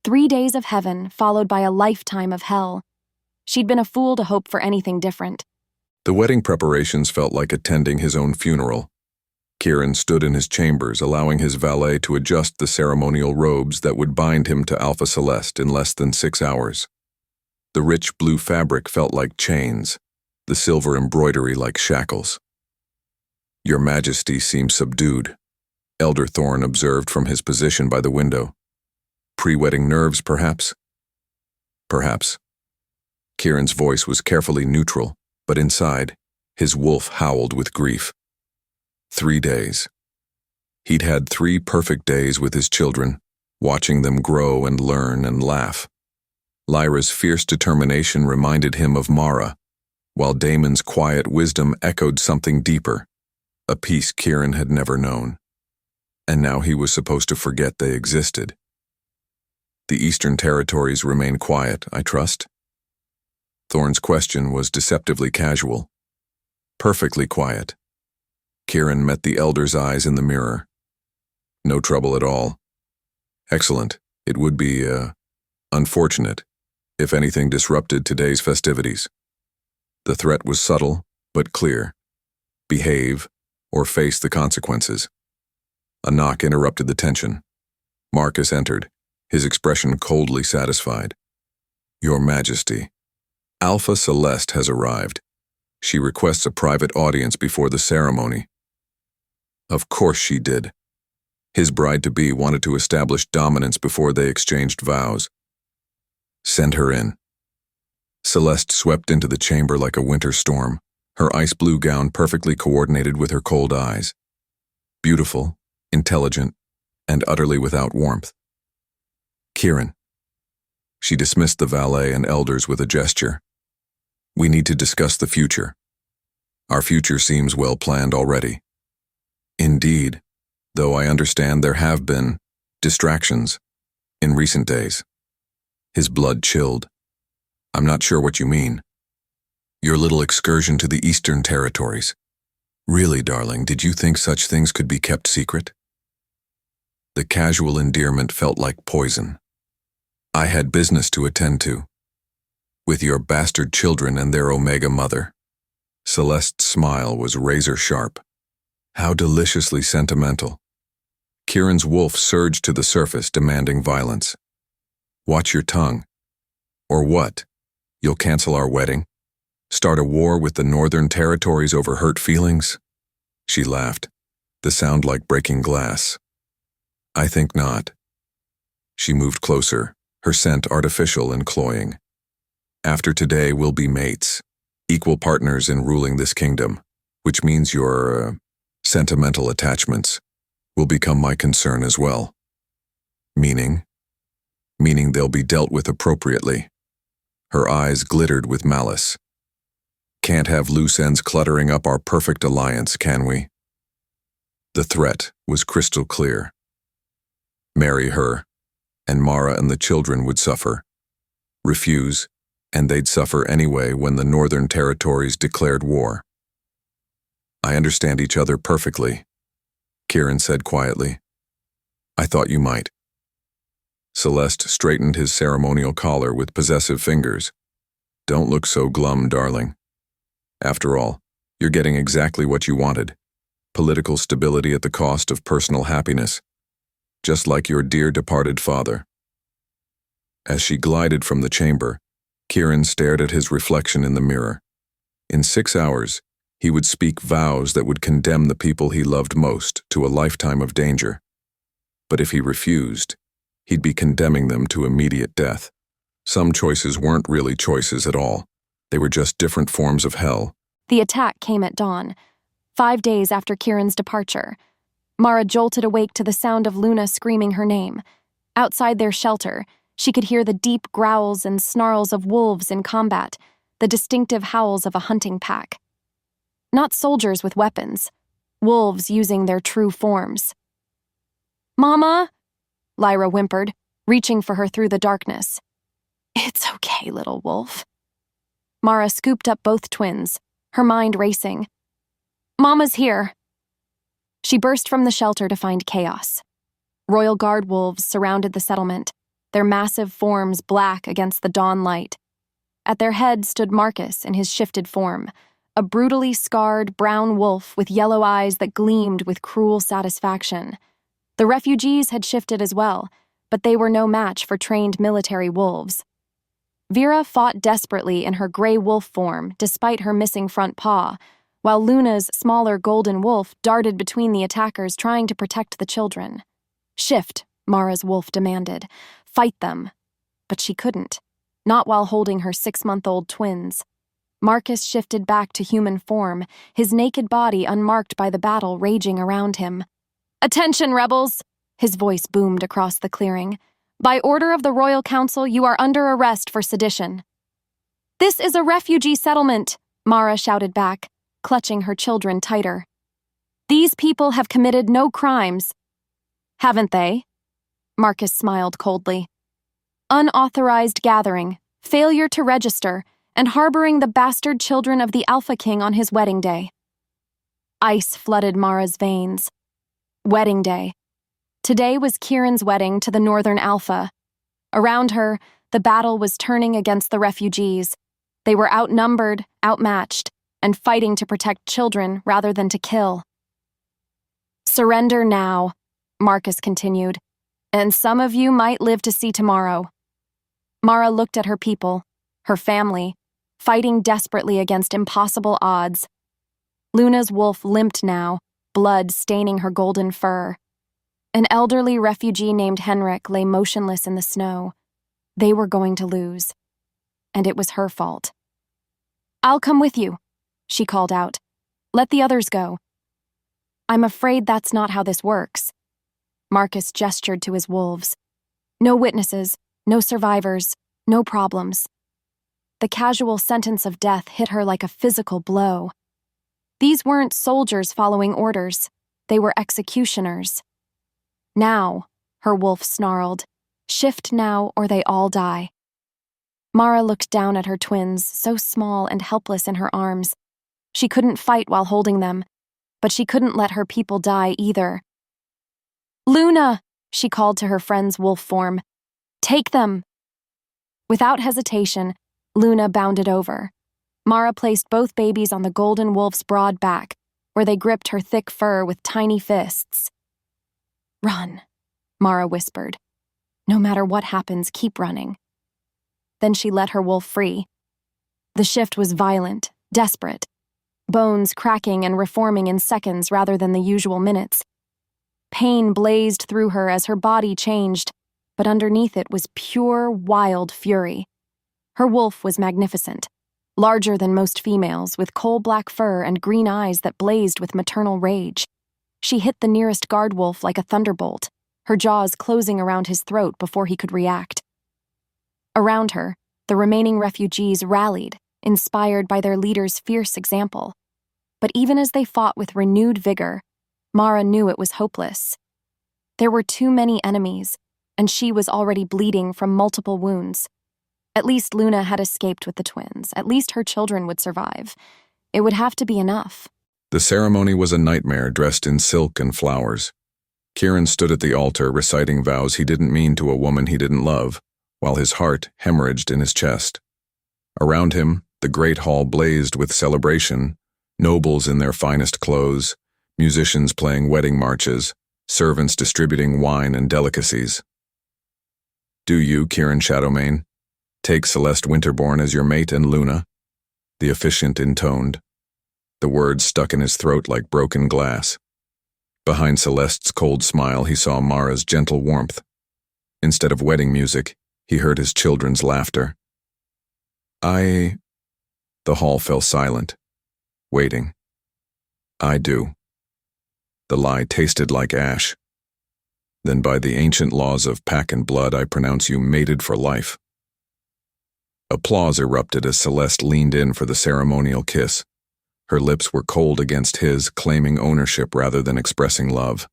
3 days of heaven followed by a lifetime of hell. She'd been a fool to hope for anything different. The wedding preparations felt like attending his own funeral. Kieran stood in his chambers, allowing his valet to adjust the ceremonial robes that would bind him to Alpha Celeste in less than 6 hours. The rich blue fabric felt like chains, the silver embroidery like shackles. "Your Majesty seems subdued," Elder Thorne observed from his position by the window. "Pre-wedding nerves, perhaps?" "Perhaps." Kieran's voice was carefully neutral, but inside, his wolf howled with grief. 3 days. He'd had 3 perfect days with his children, watching them grow and learn and laugh. Lyra's fierce determination reminded him of Mara, while Damon's quiet wisdom echoed something deeper, a peace Kieran had never known. And now he was supposed to forget they existed. "The Eastern Territories remain quiet, I trust?" Thorne's question was deceptively casual. Perfectly quiet. Kieran met the elder's eyes in the mirror. "No trouble at all." "Excellent. It would be, unfortunate if anything disrupted today's festivities." The threat was subtle, but clear. Behave, or face the consequences. A knock interrupted the tension. Marcus entered, his expression coldly satisfied. "Your Majesty, Alpha Celeste has arrived. She requests a private audience before the ceremony." Of course she did. His bride-to-be wanted to establish dominance before they exchanged vows. "Send her in." Celeste swept into the chamber like a winter storm, her ice-blue gown perfectly coordinated with her cold eyes. Beautiful, intelligent, and utterly without warmth. "Kieran." She dismissed the valet and elders with a gesture. "We need to discuss the future. Our future seems well planned already." "Indeed, though I understand there have been distractions in recent days." His blood chilled. "I'm not sure what you mean." "Your little excursion to the Eastern Territories. Really, darling, did you think such things could be kept secret?" The casual endearment felt like poison. "I had business to attend to. With your bastard children and their Omega mother." Celeste's smile was razor-sharp. How deliciously sentimental. Kieran's wolf surged to the surface, demanding violence. "Watch your tongue. Or what? You'll cancel our wedding? Start a war with the Northern Territories over hurt feelings?" She laughed, the sound like breaking glass. "I think not." She moved closer, her scent artificial and cloying. "After today, we'll be mates, equal partners in ruling this kingdom, which means your, sentimental attachments will become my concern as well." "Meaning?" "Meaning they'll be dealt with appropriately." Her eyes glittered with malice. "Can't have loose ends cluttering up our perfect alliance, can we?" The threat was crystal clear. Marry her, and Mara and the children would suffer. Refuse, and they'd suffer anyway when the Northern Territories declared war. "I understand each other perfectly," Kieran said quietly. "I thought you might." Celeste straightened his ceremonial collar with possessive fingers. "Don't look so glum, darling. After all, you're getting exactly what you wanted. Political stability at the cost of personal happiness. Just like your dear departed father." As she glided from the chamber, Kieran stared at his reflection in the mirror. In 6 hours, he would speak vows that would condemn the people he loved most to a lifetime of danger. But if he refused, he'd be condemning them to immediate death. Some choices weren't really choices at all. They were just different forms of hell. The attack came at dawn, 5 days after Kieran's departure. Mara jolted awake to the sound of Luna screaming her name. Outside their shelter, she could hear the deep growls and snarls of wolves in combat, the distinctive howls of a hunting pack. Not soldiers with weapons, wolves using their true forms. "Mama," Lyra whimpered, reaching for her through the darkness. "It's okay, little wolf." Mara scooped up both twins, her mind racing. "Mama's here." She burst from the shelter to find chaos. Royal Guard wolves surrounded the settlement, their massive forms black against the dawn light. At their head stood Marcus in his shifted form, a brutally scarred brown wolf with yellow eyes that gleamed with cruel satisfaction. The refugees had shifted as well, but they were no match for trained military wolves. Vera fought desperately in her gray wolf form despite her missing front paw, while Luna's smaller golden wolf darted between the attackers trying to protect the children. "Shift," Mara's wolf demanded. "Fight them." But she couldn't, not while holding her 6-month-old twins. Marcus shifted back to human form, his naked body unmarked by the battle raging around him. "Attention, rebels!" His voice boomed across the clearing. "By order of the Royal Council, you are under arrest for sedition." "This is a refugee settlement," Mara shouted back, clutching her children tighter. "These people have committed no crimes." "Haven't they?" Marcus smiled coldly. "Unauthorized gathering, failure to register, and harboring the bastard children of the Alpha King on his wedding day." Ice flooded Mara's veins. Wedding day. Today was Kieran's wedding to the Northern Alpha. Around her, the battle was turning against the refugees. They were outnumbered, outmatched, and fighting to protect children rather than to kill. "Surrender now," Marcus continued, "and some of you might live to see tomorrow." Mara looked at her people, her family, fighting desperately against impossible odds. Luna's wolf limped now, blood staining her golden fur. An elderly refugee named Henrik lay motionless in the snow. They were going to lose. And it was her fault. "I'll come with you," she called out. "Let the others go." "I'm afraid that's not how this works." Marcus gestured to his wolves. "No witnesses, no survivors, no problems." The casual sentence of death hit her like a physical blow. These weren't soldiers following orders. They were executioners. "Now," her wolf snarled. "Shift now or they all die." Mara looked down at her twins, so small and helpless in her arms. She couldn't fight while holding them, but she couldn't let her people die either. "Luna!" she called to her friend's wolf form. "Take them!" Without hesitation, Luna bounded over. Mara placed both babies on the golden wolf's broad back, where they gripped her thick fur with tiny fists. "Run," Mara whispered. "No matter what happens, keep running." Then she let her wolf free. The shift was violent, desperate, bones cracking and reforming in seconds rather than the usual minutes. Pain blazed through her as her body changed, but underneath it was pure, wild fury. Her wolf was magnificent, larger than most females, with coal-black fur and green eyes that blazed with maternal rage. She hit the nearest guard wolf like a thunderbolt, her jaws closing around his throat before he could react. Around her, the remaining refugees rallied, inspired by their leader's fierce example. But even as they fought with renewed vigor, Mara knew it was hopeless. There were too many enemies, and she was already bleeding from multiple wounds. At least Luna had escaped with the twins. At least her children would survive. It would have to be enough. The ceremony was a nightmare dressed in silk and flowers. Kieran stood at the altar reciting vows he didn't mean to a woman he didn't love, while his heart hemorrhaged in his chest. Around him, the great hall blazed with celebration, nobles in their finest clothes, musicians playing wedding marches, servants distributing wine and delicacies. "Do you, Kieran Shadowmane, take Celeste Winterborn as your mate and Luna?" the officiant intoned. The words stuck in his throat like broken glass. Behind Celeste's cold smile, he saw Mara's gentle warmth. Instead of wedding music, he heard his children's laughter. The hall fell silent, waiting. "I do." The lie tasted like ash. Then by the ancient laws of pack and blood, I pronounce you mated for life." Applause erupted as Celeste leaned in for the ceremonial kiss. Her lips were cold against his, claiming ownership rather than expressing love.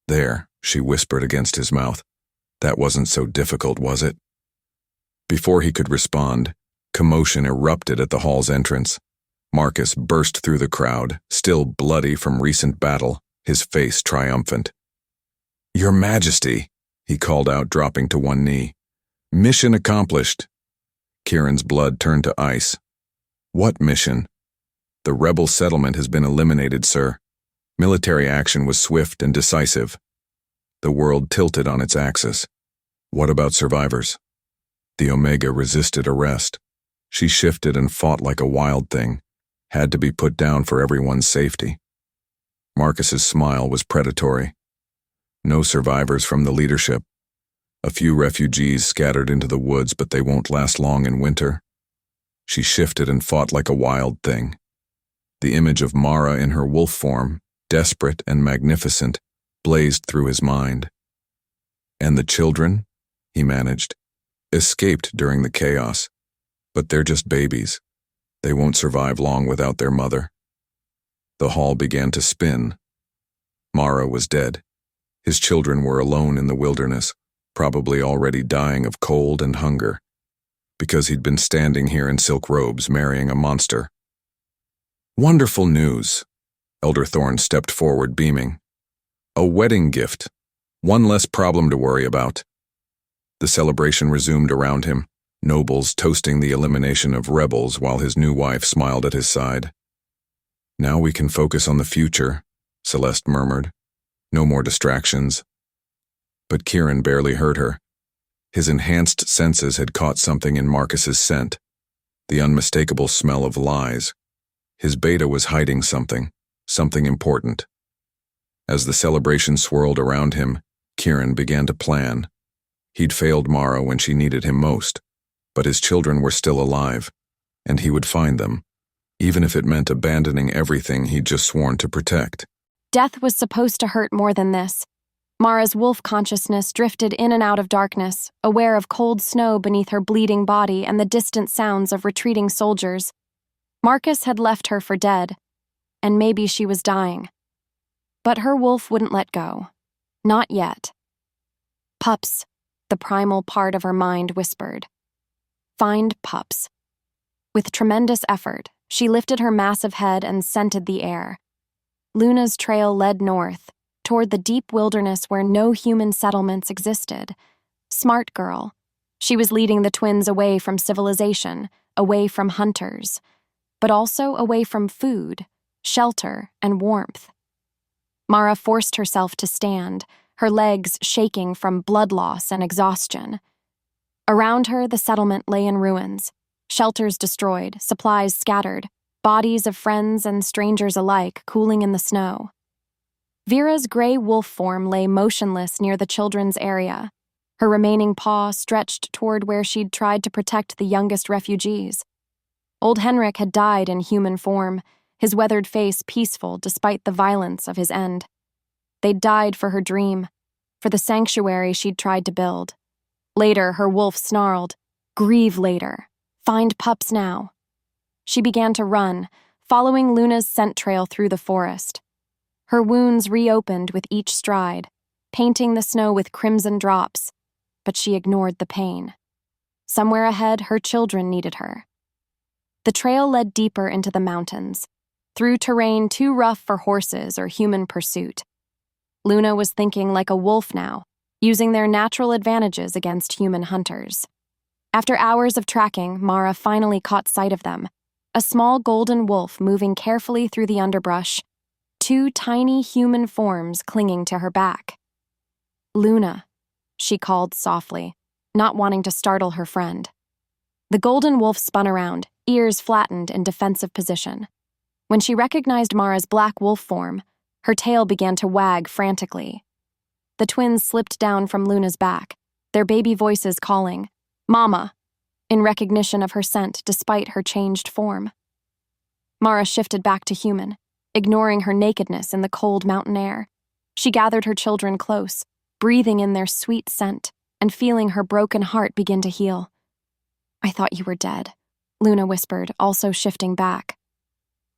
"There," she whispered against his mouth. "That wasn't so difficult, was it?" Before he could respond, commotion erupted at the hall's entrance. Marcus burst through the crowd, still bloody from recent battle, his face triumphant. "Your Majesty," he called out, dropping to one knee. "Mission accomplished." Kieran's blood turned to ice. "What mission?" "The rebel settlement has been eliminated, sir. Military action was swift and decisive." The world tilted on its axis. "What about survivors?" The Omega resisted arrest. She shifted and fought like a wild thing, had to be put down for everyone's safety. Marcus's smile was predatory. "No survivors from the leadership. A few refugees scattered into the woods, but they won't last long in winter." She shifted and fought like a wild thing. The image of Mara in her wolf form, desperate and magnificent, blazed through his mind. "And the children?" he managed. "Escaped during the chaos. But they're just babies. They won't survive long without their mother." The hall began to spin. Mara was dead. His children were alone in the wilderness, probably already dying of cold and hunger, because he'd been standing here in silk robes marrying a monster. "Wonderful news." Elder Thorne stepped forward, beaming. "A wedding gift. One less problem to worry about." The celebration resumed around him, nobles toasting the elimination of rebels while his new wife smiled at his side. "Now we can focus on the future," Celeste murmured. "No more distractions." But Kieran barely heard her. His enhanced senses had caught something in Marcus's scent, the unmistakable smell of lies. His beta was hiding something important. As the celebration swirled around him, Kieran began to plan. He'd failed Mara when she needed him most, but his children were still alive, and he would find them, even if it meant abandoning everything he'd just sworn to protect. Death was supposed to hurt more than this. Mara's wolf consciousness drifted in and out of darkness, aware of cold snow beneath her bleeding body and the distant sounds of retreating soldiers. Marcus had left her for dead, and maybe she was dying. But her wolf wouldn't let go. Not yet. "Pups," the primal part of her mind whispered. "Find Pups." With tremendous effort, she lifted her massive head and scented the air. Luna's trail led north, toward the deep wilderness where no human settlements existed. Smart girl. She was leading the twins away from civilization, away from hunters, but also away from food, shelter, and warmth. Mara forced herself to stand, her legs shaking from blood loss and exhaustion. Around her, the settlement lay in ruins, shelters destroyed, supplies scattered, bodies of friends and strangers alike cooling in the snow. Vera's gray wolf form lay motionless near the children's area, her remaining paw stretched toward where she'd tried to protect the youngest refugees. Old Henrik had died in human form, his weathered face peaceful despite the violence of his end. They'd died for her dream, for the sanctuary she'd tried to build. Later, her wolf snarled, "Grieve later. Find Pups now." She began to run, following Luna's scent trail through the forest. Her wounds reopened with each stride, painting the snow with crimson drops, but she ignored the pain. Somewhere ahead, her children needed her. The trail led deeper into the mountains, through terrain too rough for horses or human pursuit. Luna was thinking like a wolf now, using their natural advantages against human hunters. After hours of tracking, Mara finally caught sight of them, a small golden wolf moving carefully through the underbrush, two tiny human forms clinging to her back. "Luna," she called softly, not wanting to startle her friend. The golden wolf spun around, ears flattened in defensive position. When she recognized Mara's black wolf form, her tail began to wag frantically. The twins slipped down from Luna's back, their baby voices calling, "Mama," in recognition of her scent despite her changed form. Mara shifted back to human, ignoring her nakedness in the cold mountain air. She gathered her children close, breathing in their sweet scent and feeling her broken heart begin to heal. "I thought you were dead," Luna whispered, also shifting back.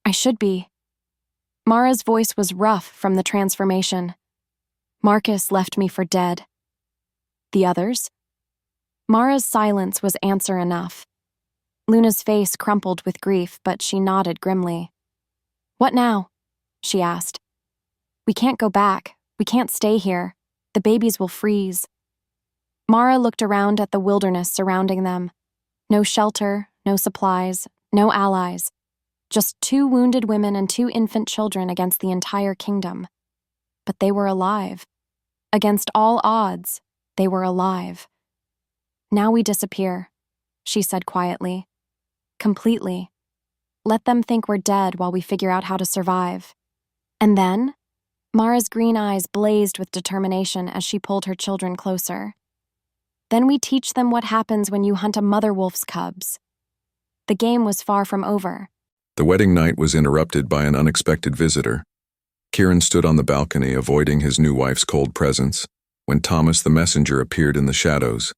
"I should be." Mara's voice was rough from the transformation. "Marcus left me for dead." "The others?" Mara's silence was answer enough. Luna's face crumpled with grief, but she nodded grimly. "What now?" she asked. "We can't go back. We can't stay here. The babies will freeze." Mara looked around at the wilderness surrounding them. No shelter, no supplies, no allies. Just 2 wounded women and 2 infant children against the entire kingdom. But they were alive. Against all odds, they were alive. "Now we disappear," she said quietly. "Completely. Let them think we're dead while we figure out how to survive." And then, Mara's green eyes blazed with determination as she pulled her children closer. "Then we teach them what happens when you hunt a mother wolf's cubs." The game was far from over. The wedding night was interrupted by an unexpected visitor. Kieran stood on the balcony, avoiding his new wife's cold presence, when Thomas the messenger appeared in the shadows.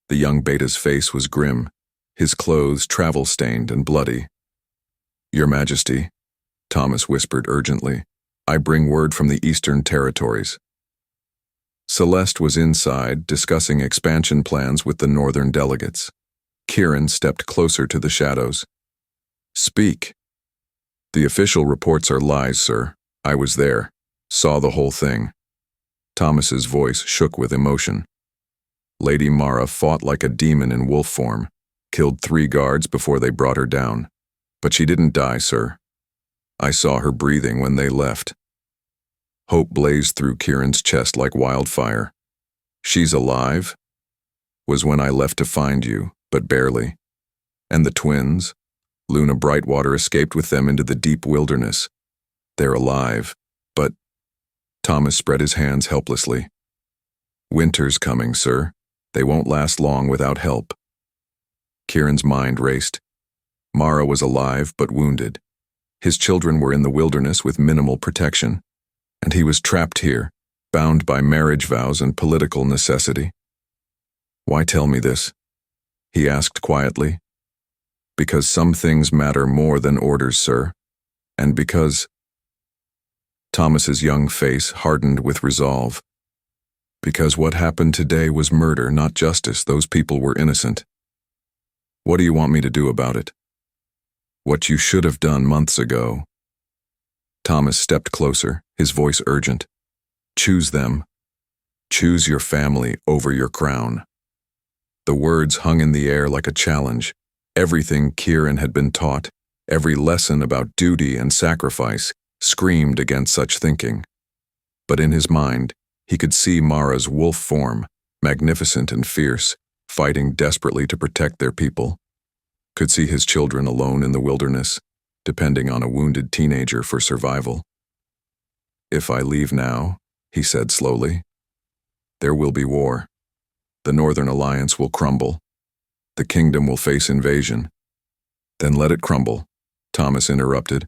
The young beta's face was grim, his clothes travel-stained and bloody. "Your Majesty," Thomas whispered urgently, "I bring word from the Eastern Territories." Celeste was inside, discussing expansion plans with the northern delegates. Kieran stepped closer to the shadows. "Speak." "The official reports are lies, sir. I was there, saw the whole thing." Thomas's voice shook with emotion. "Lady Mara fought like a demon in wolf form, killed 3 guards before they brought her down. But she didn't die, sir. I saw her breathing when they left." Hope blazed through Kieran's chest like wildfire. "She's alive? Was when I left to find you, but barely. And the twins? Luna Brightwater escaped with them into the deep wilderness. They're alive, but—" Thomas spread his hands helplessly. "Winter's coming, sir. They won't last long without help." Kieran's mind raced. Mara was alive but wounded. His children were in the wilderness with minimal protection, and he was trapped here, bound by marriage vows and political necessity. "Why tell me this?" he asked quietly. "Because some things matter more than orders, sir, and because—" Thomas's young face hardened with resolve. "Because what happened today was murder, not justice. Those people were innocent. What do you want me to do about it?" "What you should have done months ago." Thomas stepped closer, his voice urgent. "Choose them. Choose your family over your crown." The words hung in the air like a challenge. Everything Kieran had been taught, every lesson about duty and sacrifice, screamed against such thinking. But in his mind, he could see Mara's wolf form, magnificent and fierce, fighting desperately to protect their people. Could see his children alone in the wilderness, depending on a wounded teenager for survival. "If I leave now," he said slowly, "there will be war. The Northern Alliance will crumble. The kingdom will face invasion." "Then let it crumble," Thomas interrupted.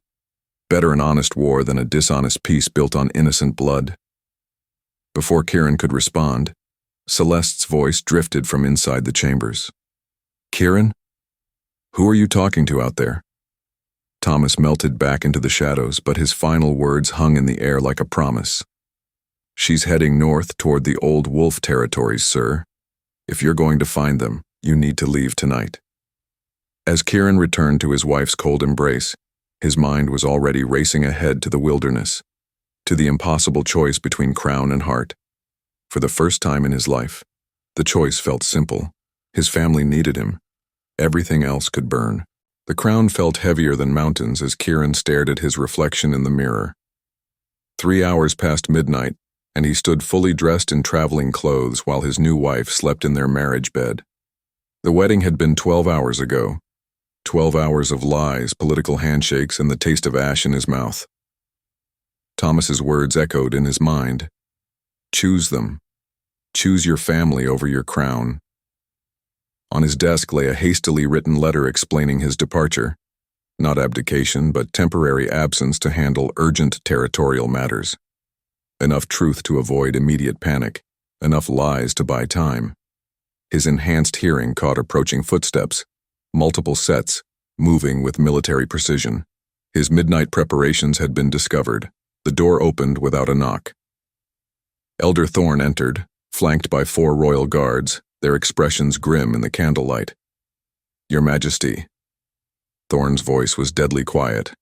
"Better an honest war than a dishonest peace built on innocent blood." Before Kieran could respond, Celeste's voice drifted from inside the chambers. "Kieran? Who are you talking to out there?" Thomas melted back into the shadows, but his final words hung in the air like a promise. "She's heading north toward the old wolf territories, sir. If you're going to find them, you need to leave tonight." As Kieran returned to his wife's cold embrace, his mind was already racing ahead to the wilderness, to the impossible choice between crown and heart. For the first time in his life, the choice felt simple. His family needed him. Everything else could burn. The crown felt heavier than mountains as Kieran stared at his reflection in the mirror. 3 hours past midnight, and he stood fully dressed in traveling clothes while his new wife slept in their marriage bed. The wedding had been 12 hours ago. 12 hours of lies, political handshakes, and the taste of ash in his mouth. Thomas's words echoed in his mind. "Choose them. Choose your family over your crown." On his desk lay a hastily written letter explaining his departure. Not abdication, but temporary absence to handle urgent territorial matters. Enough truth to avoid immediate panic, enough lies to buy time. His enhanced hearing caught approaching footsteps, multiple sets, moving with military precision. His midnight preparations had been discovered. The door opened without a knock. Elder Thorne entered, flanked by 4 royal guards, their expressions grim in the candlelight. "Your Majesty." Thorne's voice was deadly quiet.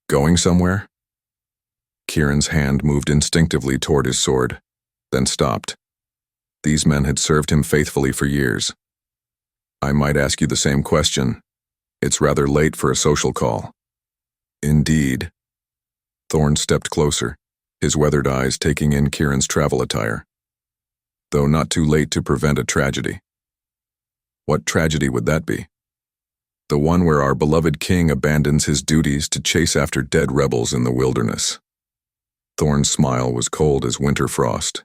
"Going somewhere?" Kieran's hand moved instinctively toward his sword, then stopped. These men had served him faithfully for years. "I might ask you the same question. It's rather late for a social call." "Indeed." Thorne stepped closer, his weathered eyes taking in Kieran's travel attire. "Though not too late to prevent a tragedy." "What tragedy would that be?" "The one where our beloved king abandons his duties to chase after dead rebels in the wilderness." Thorne's smile was cold as winter frost.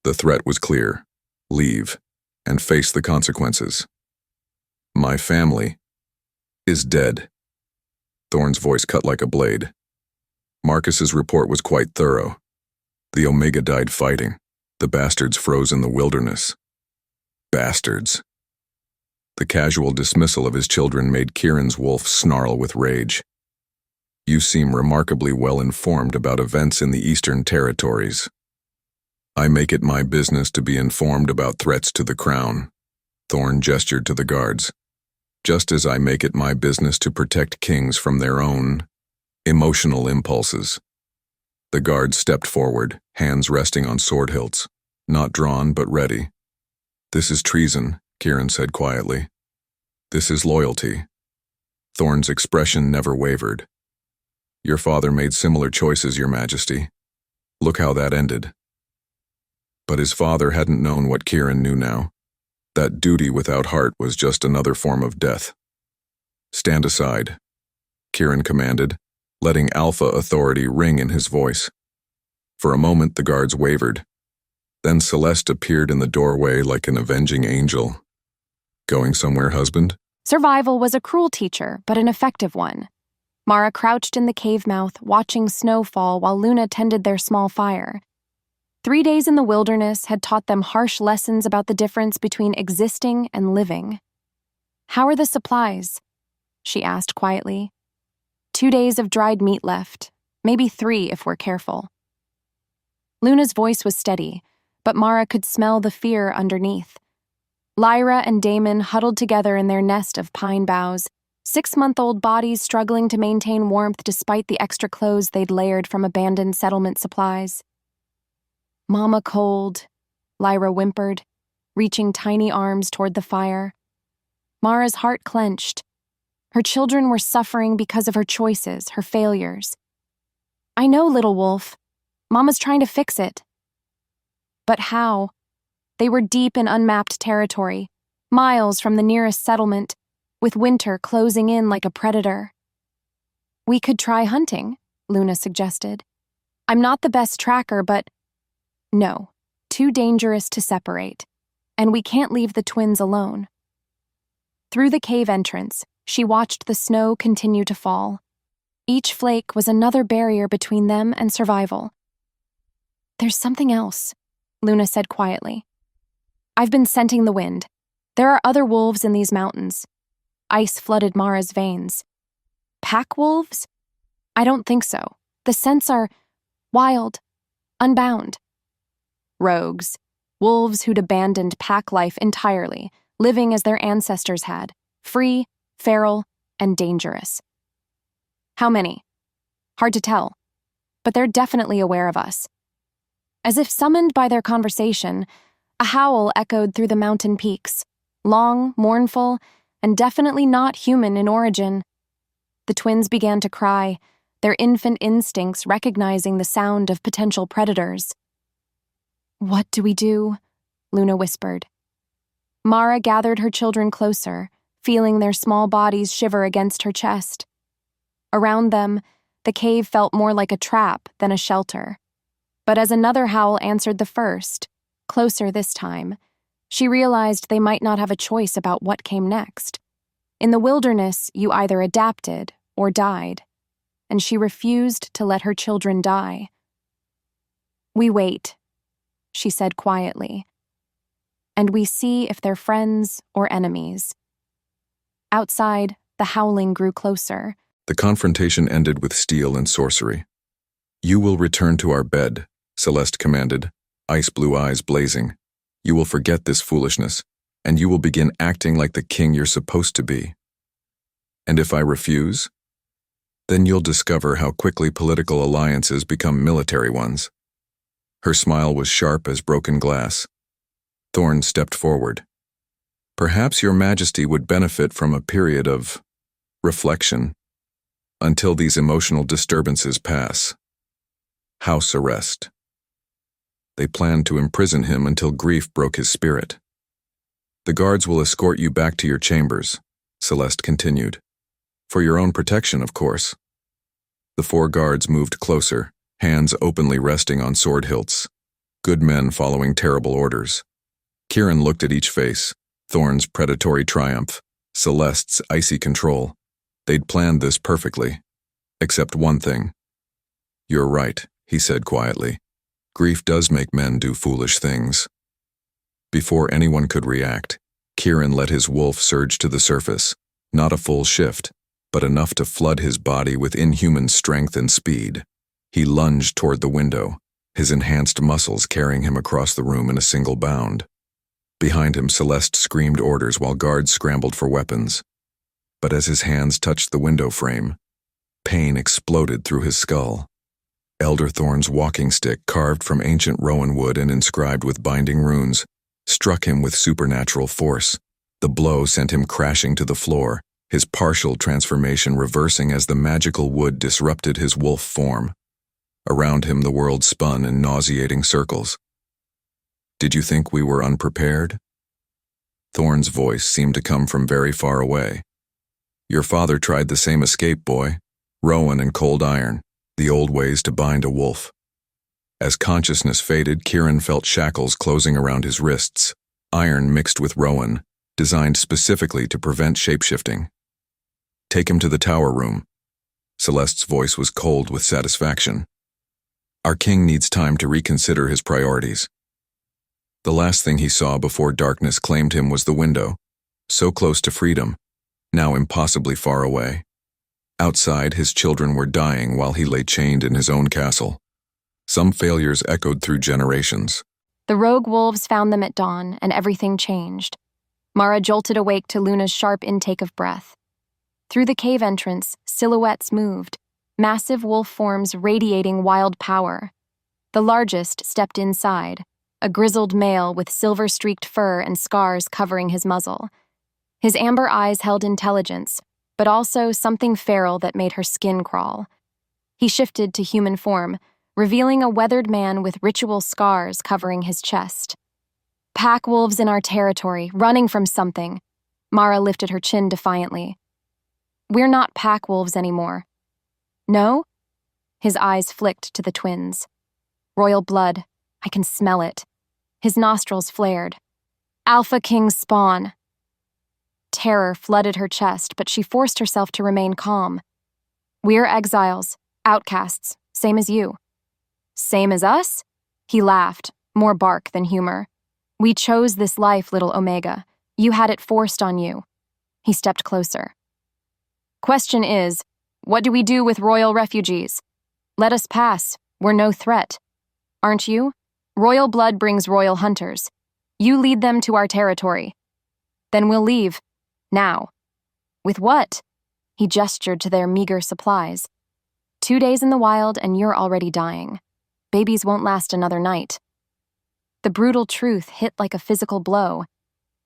The threat was clear: leave, and face the consequences. "My family is dead." Thorne's voice cut like a blade. Marcus's report was quite thorough. The Omega died fighting. The bastards froze in the wilderness. Bastards. The casual dismissal of his children made Kieran's wolf snarl with rage. "You seem remarkably well informed about events in the Eastern Territories." "I make it my business to be informed about threats to the crown." Thorne gestured to the guards. "Just as I make it my business to protect kings from their own emotional impulses." The guards stepped forward, hands resting on sword hilts, not drawn but ready. "This is treason," Kieran said quietly. "This is loyalty." Thorne's expression never wavered. "Your father made similar choices, Your Majesty. Look how that ended." But his father hadn't known what Kieran knew now. That duty without heart was just another form of death. "Stand aside," Kieran commanded, letting Alpha authority ring in his voice. For a moment the guards wavered. Then Celeste appeared in the doorway like an avenging angel. "Going somewhere, husband?" Survival was a cruel teacher, but an effective one. Mara crouched in the cave mouth, watching snow fall while Luna tended their small fire. 3 days in the wilderness had taught them harsh lessons about the difference between existing and living. "How are the supplies?" she asked quietly. 2 days of dried meat left, maybe 3 if we're careful. Luna's voice was steady, but Mara could smell the fear underneath. Lyra and Damon huddled together in their nest of pine boughs, 6-month-old bodies struggling to maintain warmth despite the extra clothes they'd layered from abandoned settlement supplies. "Mama cold," Lyra whimpered, reaching tiny arms toward the fire. Mara's heart clenched. Her children were suffering because of her choices, her failures. "I know, little wolf. Mama's trying to fix it." But how? They were deep in unmapped territory, miles from the nearest settlement, with winter closing in like a predator. "We could try hunting," Luna suggested. "I'm not the best tracker, but..." "No, too dangerous to separate, and we can't leave the twins alone." Through the cave entrance, she watched the snow continue to fall. Each flake was another barrier between them and survival. "There's something else," Luna said quietly. "I've been scenting the wind. There are other wolves in these mountains." Ice flooded Mara's veins. "Pack wolves? I don't think so. The scents are wild, unbound." "Rogues. Wolves who'd abandoned pack life entirely, living as their ancestors had, free, feral, and dangerous." "How many?" "Hard to tell. But they're definitely aware of us." As if summoned by their conversation, a howl echoed through the mountain peaks, long, mournful, and definitely not human in origin. The twins began to cry, their infant instincts recognizing the sound of potential predators. "What do we do?" Luna whispered. Mara gathered her children closer, feeling their small bodies shiver against her chest. Around them, the cave felt more like a trap than a shelter. But as another howl answered the first, closer this time, she realized they might not have a choice about what came next. In the wilderness, you either adapted or died, and she refused to let her children die. "We wait." she said quietly. And we see if they're friends or enemies. Outside, the howling grew closer. The confrontation ended with steel and sorcery. "You will return to our bed," Celeste commanded, ice-blue eyes blazing. "You will forget this foolishness, and you will begin acting like the king you're supposed to be. And if I refuse, then you'll discover how quickly political alliances become military ones." Her smile was sharp as broken glass. Thorn stepped forward. "Perhaps your majesty would benefit from a period of reflection until these emotional disturbances pass. House arrest." They planned to imprison him until grief broke his spirit. "The guards will escort you back to your chambers," Celeste continued. "For your own protection, of course." The 4 guards moved closer, hands openly resting on sword hilts. Good men following terrible orders. Kieran looked at each face, Thorn's predatory triumph, Celeste's icy control. They'd planned this perfectly. Except one thing. "You're right," he said quietly. "Grief does make men do foolish things." Before anyone could react, Kieran let his wolf surge to the surface, not a full shift, but enough to flood his body with inhuman strength and speed. He lunged toward the window, his enhanced muscles carrying him across the room in a single bound. Behind him, Celeste screamed orders while guards scrambled for weapons. But as his hands touched the window frame, pain exploded through his skull. Elder Thorn's walking stick, carved from ancient rowan wood and inscribed with binding runes, struck him with supernatural force. The blow sent him crashing to the floor, his partial transformation reversing as the magical wood disrupted his wolf form. Around him, the world spun in nauseating circles. "Did you think we were unprepared?" Thorn's voice seemed to come from very far away. "Your father tried the same escape, boy. Rowan and cold iron, the old ways to bind a wolf." As consciousness faded, Kieran felt shackles closing around his wrists, iron mixed with rowan, designed specifically to prevent shapeshifting. "Take him to the tower room." Celeste's voice was cold with satisfaction. "Our king needs time to reconsider his priorities." The last thing he saw before darkness claimed him was the window, so close to freedom, now impossibly far away. Outside, his children were dying while he lay chained in his own castle. Some failures echoed through generations. The rogue wolves found them at dawn, and everything changed. Mara jolted awake to Luna's sharp intake of breath. Through the cave entrance, silhouettes moved, massive wolf forms radiating wild power. The largest stepped inside, a grizzled male with silver-streaked fur and scars covering his muzzle. His amber eyes held intelligence, but also something feral that made her skin crawl. He shifted to human form, revealing a weathered man with ritual scars covering his chest. "Pack wolves in our territory, running from something." Mara lifted her chin defiantly. "We're not pack wolves anymore." "No?" His eyes flicked to the twins. "Royal blood. I can smell it." His nostrils flared. "Alpha King spawn." Terror flooded her chest, but she forced herself to remain calm. "We're exiles, outcasts, same as you." "Same as us?" He laughed, more bark than humor. "We chose this life, little Omega. You had it forced on you." He stepped closer. "Question is, what do we do with royal refugees? Let us pass. We're no threat. Aren't you? Royal blood brings royal hunters. You lead them to our territory. Then we'll leave. Now." "With what?" He gestured to their meager supplies. 2 days in the wild and you're already dying. Babies won't last another night." The brutal truth hit like a physical blow.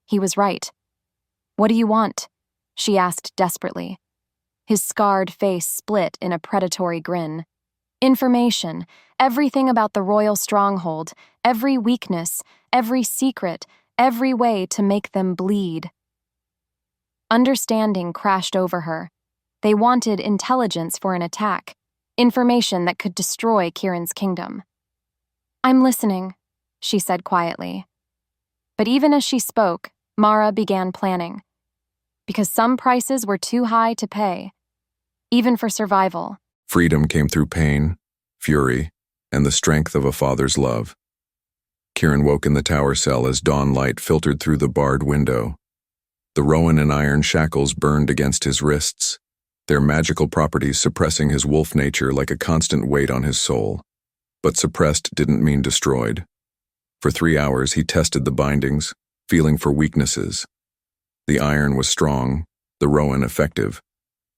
He was right. "What do you want?" she asked desperately. His scarred face split in a predatory grin. "Information, everything about the royal stronghold, every weakness, every secret, every way to make them bleed." Understanding crashed over her. They wanted intelligence for an attack, information that could destroy Kieran's kingdom. "I'm listening," she said quietly. But even as she spoke, Mara began planning. Because some prices were too high to pay, even for survival. Freedom came through pain, fury, and the strength of a father's love. Kieran woke in the tower cell as dawn light filtered through the barred window. The rowan and iron shackles burned against his wrists, their magical properties suppressing his wolf nature like a constant weight on his soul. But suppressed didn't mean destroyed. For 3 hours he tested the bindings, feeling for weaknesses. The iron was strong, the rowan effective,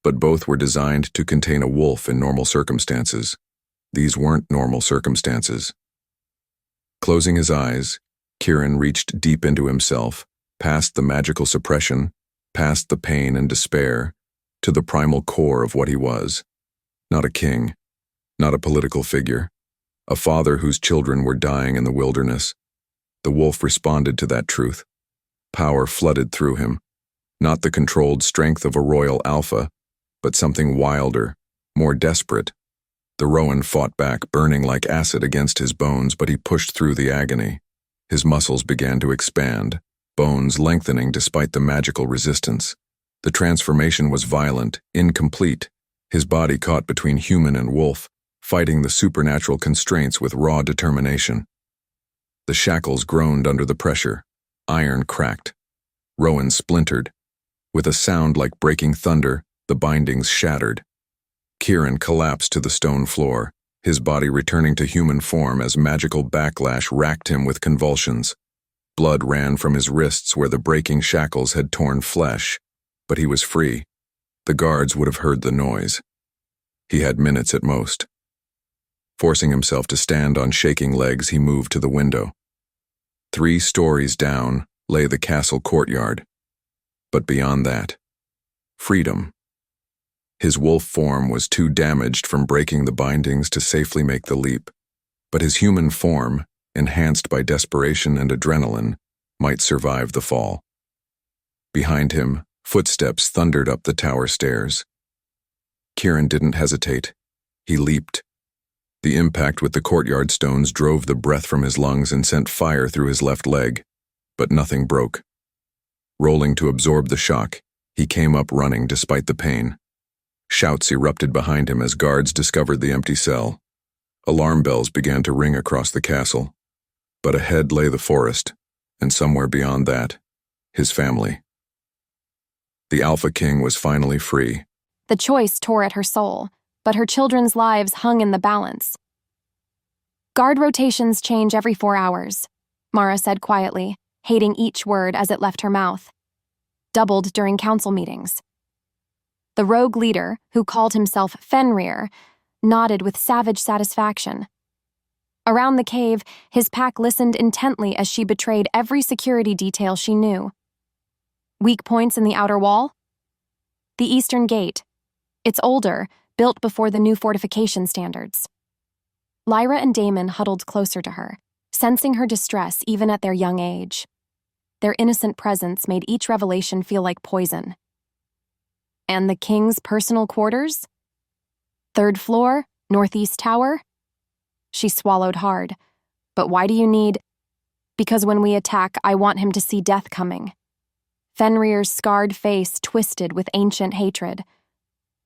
but both were designed to contain a wolf in normal circumstances. These weren't normal circumstances. Closing his eyes, Kieran reached deep into himself, past the magical suppression, past the pain and despair, to the primal core of what he was. Not a king, not a political figure, a father whose children were dying in the wilderness. The wolf responded to that truth. Power flooded through him, not the controlled strength of a royal alpha, but something wilder, more desperate. The rowan fought back, burning like acid against his bones, but he pushed through the agony. His muscles began to expand, bones lengthening despite the magical resistance. The transformation was violent, incomplete, his body caught between human and wolf, fighting the supernatural constraints with raw determination. The shackles groaned under the pressure. Iron cracked. Rowan splintered. With a sound like breaking thunder, the bindings shattered. Kieran collapsed to the stone floor, his body returning to human form as magical backlash racked him with convulsions. Blood ran from his wrists where the breaking shackles had torn flesh, but he was free. The guards would have heard the noise. He had minutes at most. Forcing himself to stand on shaking legs, he moved to the window. 3 stories down lay the castle courtyard. But beyond that, freedom. His wolf form was too damaged from breaking the bindings to safely make the leap, but his human form, enhanced by desperation and adrenaline, might survive the fall. Behind him, footsteps thundered up the tower stairs. Kieran didn't hesitate. He leaped. The impact with the courtyard stones drove the breath from his lungs and sent fire through his left leg, but nothing broke. Rolling to absorb the shock, he came up running despite the pain. Shouts erupted behind him as guards discovered the empty cell. Alarm bells began to ring across the castle. But ahead lay the forest, and somewhere beyond that, his family. The Alpha King was finally free. The choice tore at her soul, but her children's lives hung in the balance. Guard rotations change every 4 hours, Mara said quietly, hating each word as it left her mouth. Doubled during council meetings. The rogue leader, who called himself Fenrir, nodded with savage satisfaction. Around the cave, his pack listened intently as she betrayed every security detail she knew. Weak points in the outer wall? The eastern gate. It's older, built before the new fortification standards. Lyra and Damon huddled closer to her, sensing her distress even at their young age. Their innocent presence made each revelation feel like poison. And the king's personal quarters? 3rd floor, northeast tower? She swallowed hard. But why do you need... Because when we attack, I want him to see death coming. Fenrir's scarred face twisted with ancient hatred.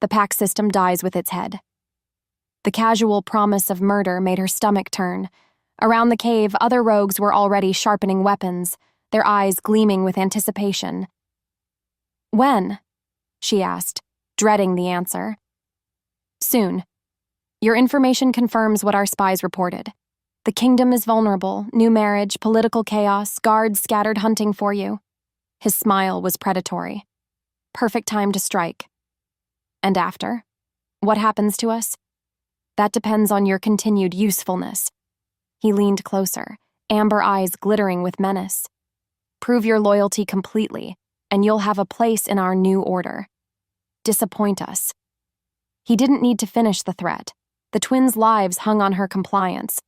The pack system dies with its head. The casual promise of murder made her stomach turn. Around the cave, other rogues were already sharpening weapons, their eyes gleaming with anticipation. When? She asked, dreading the answer. Soon. Your information confirms what our spies reported. The kingdom is vulnerable, new marriage, political chaos, guards scattered hunting for you. His smile was predatory. Perfect time to strike. And after? What happens to us? That depends on your continued usefulness. He leaned closer, amber eyes glittering with menace. Prove your loyalty completely, and you'll have a place in our new order. Disappoint us. He didn't need to finish the threat. The twins' lives hung on her compliance.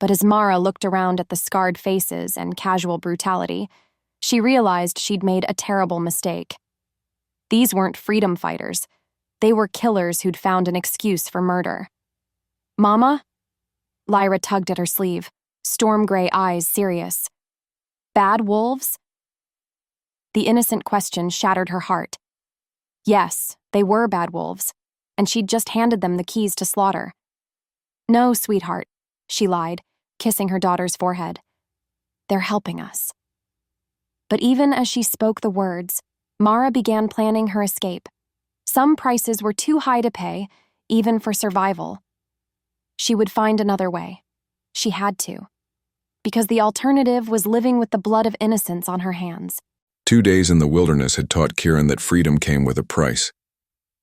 But as Mara looked around at the scarred faces and casual brutality, she realized she'd made a terrible mistake. These weren't freedom fighters. They were killers who'd found an excuse for murder. Mama? Lyra tugged at her sleeve, storm-gray eyes serious. Bad wolves? The innocent question shattered her heart. Yes, they were bad wolves, and she'd just handed them the keys to slaughter. No, sweetheart, she lied, kissing her daughter's forehead. They're helping us." But even as she spoke the words, Mara began planning her escape. Some prices were too high to pay, even for survival. She would find another way. She had to. Because the alternative was living with the blood of innocents on her hands. 2 days in the wilderness had taught Kieran that freedom came with a price.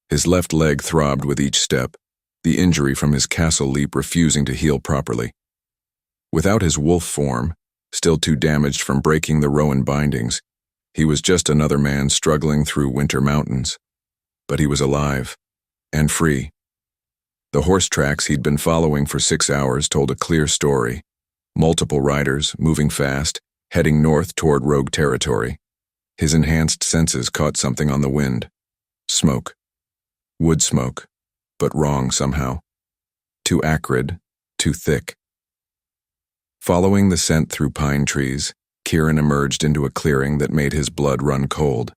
His left leg throbbed with each step, the injury from his castle leap refusing to heal properly. Without his wolf form, still too damaged from breaking the Rowan bindings, he was just another man struggling through winter mountains. But he was alive, and free. The horse tracks he'd been following for 6 hours told a clear story. Multiple riders, moving fast, heading north toward rogue territory. His enhanced senses caught something on the wind. Smoke. Wood smoke, but wrong somehow. Too acrid, too thick. Following the scent through pine trees, Kieran emerged into a clearing that made his blood run cold.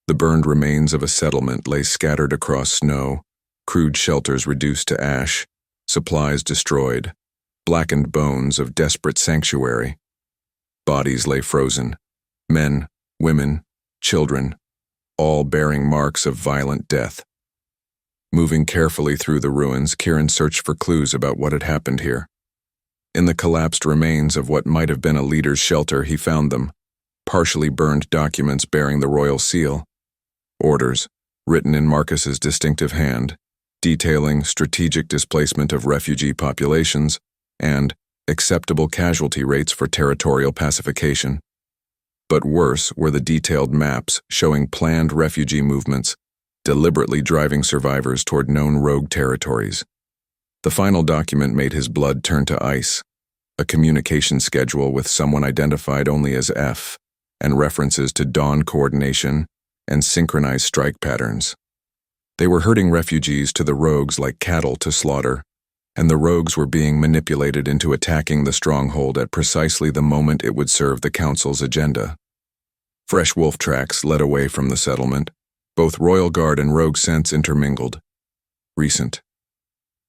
The burned remains of a settlement lay scattered across snow, crude shelters reduced to ash, supplies destroyed, blackened bones of desperate sanctuary. Bodies lay frozen, men, women, children, all bearing marks of violent death. Moving carefully through the ruins, Kieran searched for clues about what had happened here. In the collapsed remains of what might have been a leader's shelter, he found them, partially burned documents bearing the royal seal. Orders, written in Marcus's distinctive hand, detailing strategic displacement of refugee populations and acceptable casualty rates for territorial pacification. But worse were the detailed maps showing planned refugee movements, deliberately driving survivors toward known rogue territories. The final document made his blood turn to ice, a communication schedule with someone identified only as F, and references to dawn coordination and synchronized strike patterns. They were herding refugees to the rogues like cattle to slaughter, and the rogues were being manipulated into attacking the stronghold at precisely the moment it would serve the council's agenda. Fresh wolf tracks led away from the settlement, both royal guard and rogue scents intermingled. Recent.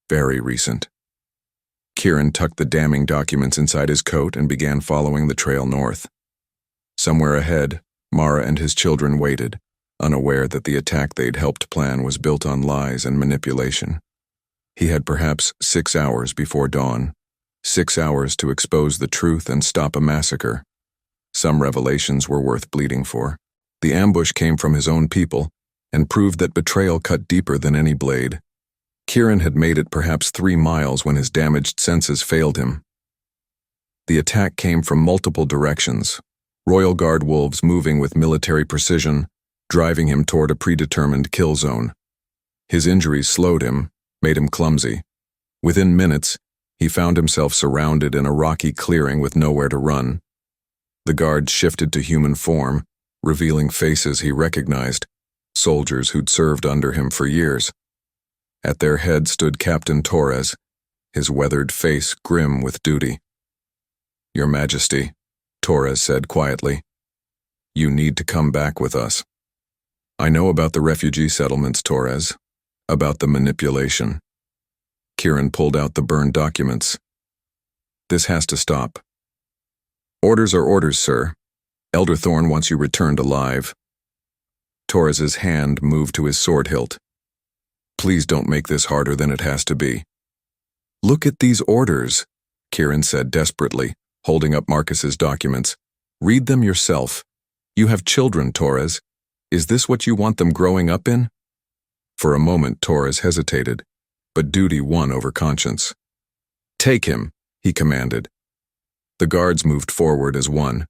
Very recent. Kieran tucked the damning documents inside his coat and began following the trail north. Somewhere ahead, Mara and his children waited, unaware that the attack they'd helped plan was built on lies and manipulation. He had perhaps 6 hours before dawn, 6 hours to expose the truth and stop a massacre. Some revelations were worth bleeding for. The ambush came from his own people and proved that betrayal cut deeper than any blade. Kieran had made it perhaps 3 miles when his damaged senses failed him. The attack came from multiple directions, Royal Guard wolves moving with military precision, driving him toward a predetermined kill zone. His injuries slowed him, made him clumsy. Within minutes, he found himself surrounded in a rocky clearing with nowhere to run. The guards shifted to human form, revealing faces he recognized, soldiers who'd served under him for years. At their head stood Captain Torres, his weathered face grim with duty. "Your Majesty," Torres said quietly, "you need to come back with us." "I know about the refugee settlements, Torres, about the manipulation." Kieran pulled out the burned documents. "This has to stop." "Orders are orders, sir. Elder Thorn wants you returned alive." Torres's hand moved to his sword hilt. "Please don't make this harder than it has to be." "Look at these orders," Kieran said desperately, holding up Marcus's documents. "Read them yourself. You have children, Torres. Is this what you want them growing up in?" For a moment, Torres hesitated, but duty won over conscience. "Take him," he commanded. The guards moved forward as one.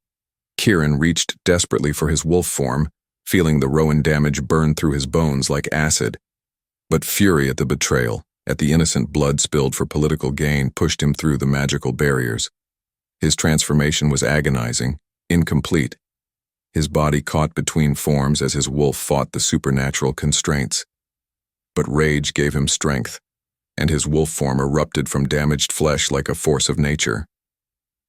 Kieran reached desperately for his wolf form, feeling the Rowan damage burn through his bones like acid. But fury at the betrayal, at the innocent blood spilled for political gain, pushed him through the magical barriers. His transformation was agonizing, incomplete. His body caught between forms as his wolf fought the supernatural constraints. But rage gave him strength, and his wolf form erupted from damaged flesh like a force of nature.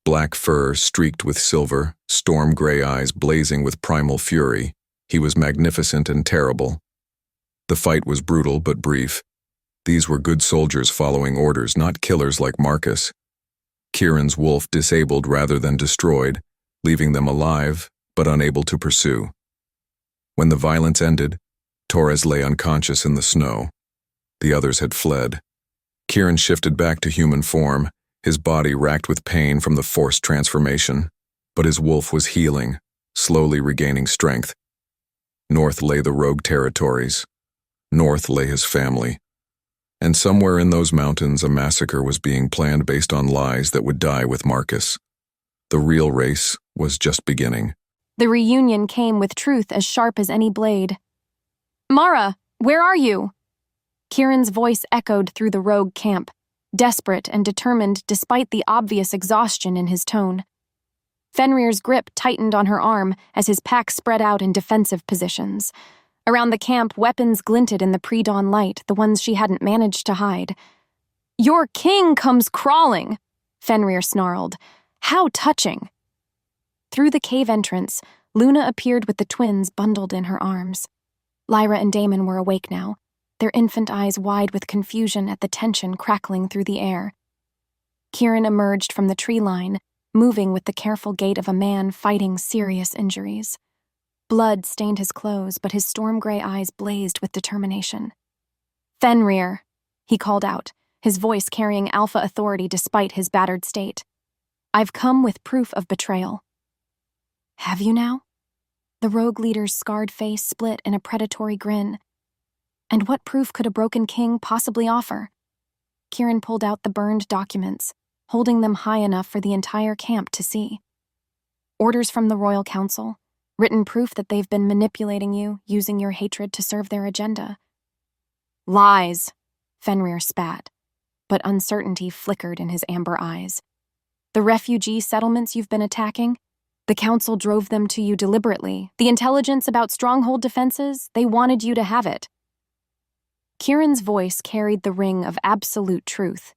Black fur streaked with silver, storm-gray eyes blazing with primal fury, he was magnificent and terrible. The fight was brutal but brief. These were good soldiers following orders, not killers like Marcus. Kieran's wolf disabled rather than destroyed, leaving them alive but unable to pursue. When the violence ended, Torres lay unconscious in the snow. The others had fled. Kieran shifted back to human form, his body racked with pain from the forced transformation, but his wolf was healing, slowly regaining strength. North lay the rogue territories. North lay his family. And somewhere in those mountains a massacre was being planned based on lies that would die with Marcus. The real race was just beginning. The reunion came with truth as sharp as any blade. "Mara, where are you?" Kieran's voice echoed through the rogue camp, desperate and determined despite the obvious exhaustion in his tone. Fenrir's grip tightened on her arm as his pack spread out in defensive positions. Around the camp, weapons glinted in the pre-dawn light, the ones she hadn't managed to hide. "Your king comes crawling," Fenrir snarled. "How touching." Through the cave entrance, Luna appeared with the twins bundled in her arms. Lyra and Damon were awake now, their infant eyes wide with confusion at the tension crackling through the air. Kieran emerged from the tree line, moving with the careful gait of a man fighting serious injuries. Blood stained his clothes, but his storm gray eyes blazed with determination. "Fenrir," he called out, his voice carrying alpha authority despite his battered state. "I've come with proof of betrayal." "Have you now?" The rogue leader's scarred face split in a predatory grin. And what proof could a broken king possibly offer? Kieran pulled out the burned documents, holding them high enough for the entire camp to see. Orders from the Royal Council, written proof that they've been manipulating you, using your hatred to serve their agenda. "Lies," Fenrir spat, but uncertainty flickered in his amber eyes. "The refugee settlements you've been attacking? The council drove them to you deliberately. The intelligence about stronghold defenses, they wanted you to have it." Kieran's voice carried the ring of absolute truth.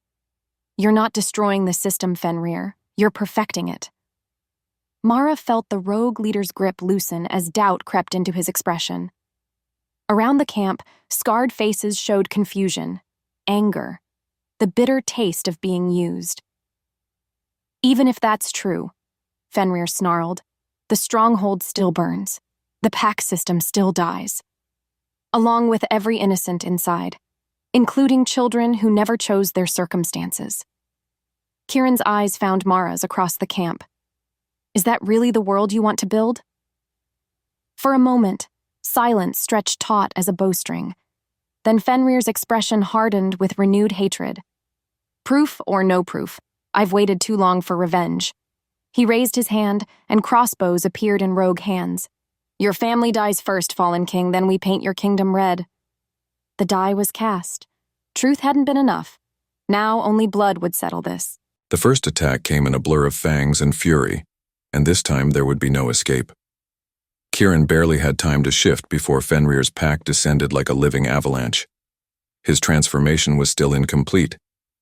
"You're not destroying the system, Fenrir. You're perfecting it." Mara felt the rogue leader's grip loosen as doubt crept into his expression. Around the camp, scarred faces showed confusion, anger, the bitter taste of being used. "Even if that's true," Fenrir snarled, "the stronghold still burns. The pack system still dies. Along with every innocent inside, including children who never chose their circumstances." Kieran's eyes found Mara's across the camp. "Is that really the world you want to build?" For a moment, silence stretched taut as a bowstring. Then Fenrir's expression hardened with renewed hatred. "Proof or no proof, I've waited too long for revenge." He raised his hand, and crossbows appeared in rogue hands. "Your family dies first, fallen king, then we paint your kingdom red." The die was cast. Truth hadn't been enough. Now only blood would settle this. The first attack came in a blur of fangs and fury, and this time there would be no escape. Kieran barely had time to shift before Fenrir's pack descended like a living avalanche. His transformation was still incomplete,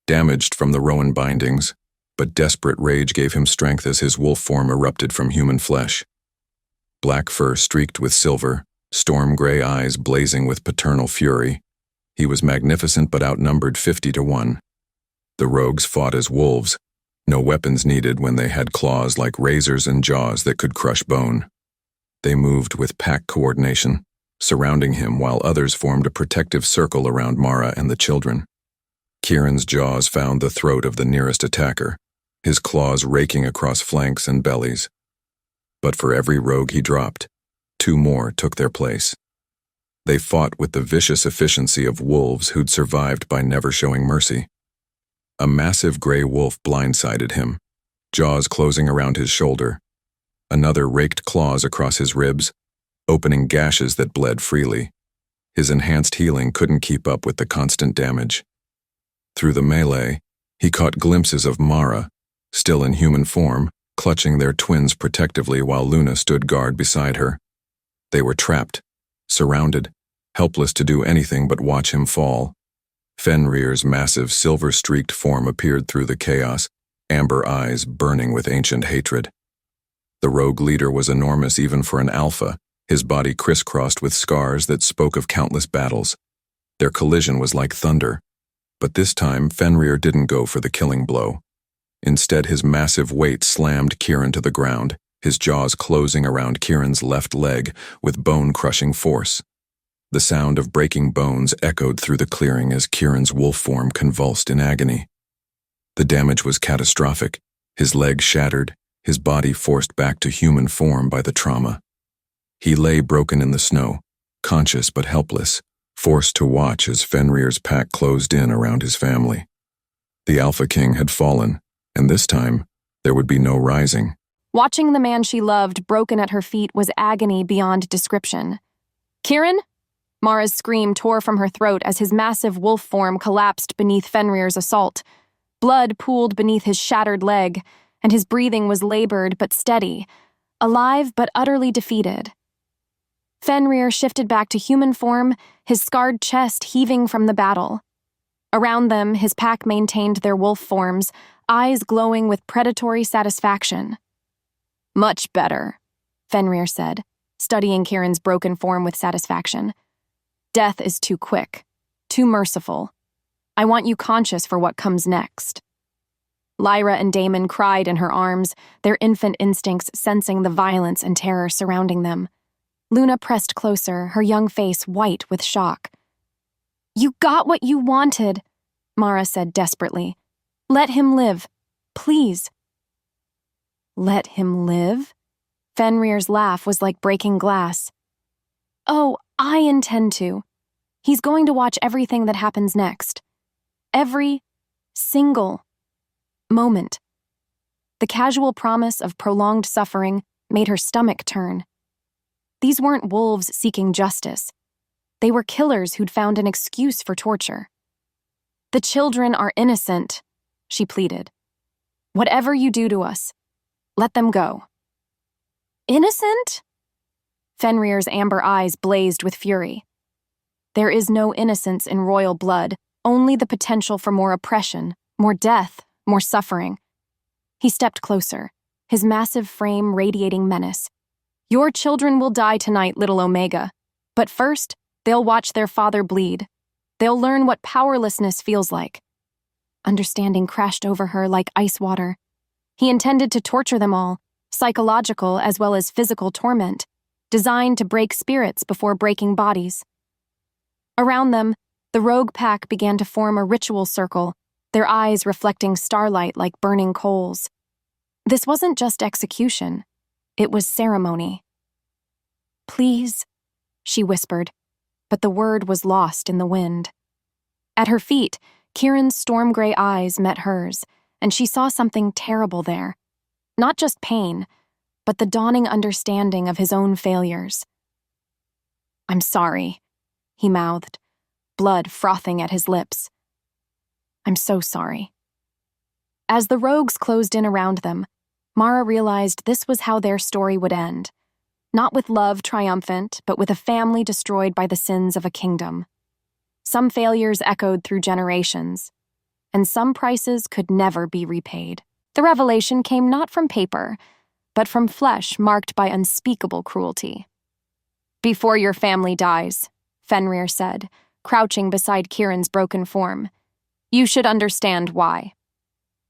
damaged from the Rowan bindings, but desperate rage gave him strength as his wolf form erupted from human flesh. Black fur streaked with silver, storm-gray eyes blazing with paternal fury. He was magnificent but outnumbered 50-1. The rogues fought as wolves, no weapons needed when they had claws like razors and jaws that could crush bone. They moved with pack coordination, surrounding him while others formed a protective circle around Mara and the children. Kieran's jaws found the throat of the nearest attacker, his claws raking across flanks and bellies. But for every rogue he dropped, 2 more took their place. They fought with the vicious efficiency of wolves who'd survived by never showing mercy. A massive gray wolf blindsided him, jaws closing around his shoulder. Another raked claws across his ribs, opening gashes that bled freely. His enhanced healing couldn't keep up with the constant damage. Through the melee, he caught glimpses of Mara, still in human form, clutching their twins protectively while Luna stood guard beside her. They were trapped, surrounded, helpless to do anything but watch him fall. Fenrir's massive silver-streaked form appeared through the chaos, amber eyes burning with ancient hatred. The rogue leader was enormous even for an alpha, his body crisscrossed with scars that spoke of countless battles. Their collision was like thunder, but this time Fenrir didn't go for the killing blow. Instead, his massive weight slammed Kieran to the ground, his jaws closing around Kieran's left leg with bone-crushing force. The sound of breaking bones echoed through the clearing as Kieran's wolf form convulsed in agony. The damage was catastrophic, his leg shattered, his body forced back to human form by the trauma. He lay broken in the snow, conscious but helpless, forced to watch as Fenrir's pack closed in around his family. The Alpha King had fallen, and this time, there would be no rising. Watching the man she loved broken at her feet was agony beyond description. "Kieran?" Mara's scream tore from her throat as his massive wolf form collapsed beneath Fenrir's assault. Blood pooled beneath his shattered leg, and his breathing was labored but steady, alive but utterly defeated. Fenrir shifted back to human form, his scarred chest heaving from the battle. Around them, his pack maintained their wolf forms, eyes glowing with predatory satisfaction. "Much better," Fenrir said, studying Kieran's broken form with satisfaction. "Death is too quick, too merciful. I want you conscious for what comes next." Lyra and Damon cried in her arms, their infant instincts sensing the violence and terror surrounding them. Luna pressed closer, her young face white with shock. "You got what you wanted," Mara said desperately. "Let him live. Please." "Let him live?" Fenrir's laugh was like breaking glass. "Oh, I intend to. He's going to watch everything that happens next. Every single moment." The casual promise of prolonged suffering made her stomach turn. These weren't wolves seeking justice. They were killers who'd found an excuse for torture. "The children are innocent," she pleaded. "Whatever you do to us, let them go." "Innocent?" Fenrir's amber eyes blazed with fury. "There is no innocence in royal blood, only the potential for more oppression, more death, more suffering." He stepped closer, his massive frame radiating menace. "Your children will die tonight, little Omega. But first, they'll watch their father bleed. They'll learn what powerlessness feels like." Understanding crashed over her like ice water. He intended to torture them all, psychological as well as physical torment, designed to break spirits before breaking bodies. Around them, the rogue pack began to form a ritual circle, their eyes reflecting starlight like burning coals. This wasn't just execution, it was ceremony. "Please," she whispered, but the word was lost in the wind. At her feet, Kieran's storm-gray eyes met hers, and she saw something terrible there. Not just pain, but the dawning understanding of his own failures. "I'm sorry," he mouthed, blood frothing at his lips. "I'm so sorry." As the rogues closed in around them, Mara realized this was how their story would end. Not with love triumphant, but with a family destroyed by the sins of a kingdom. Some failures echoed through generations, and some prices could never be repaid. The revelation came not from paper, but from flesh marked by unspeakable cruelty. "Before your family dies," Fenrir said, crouching beside Kieran's broken form, "you should understand why."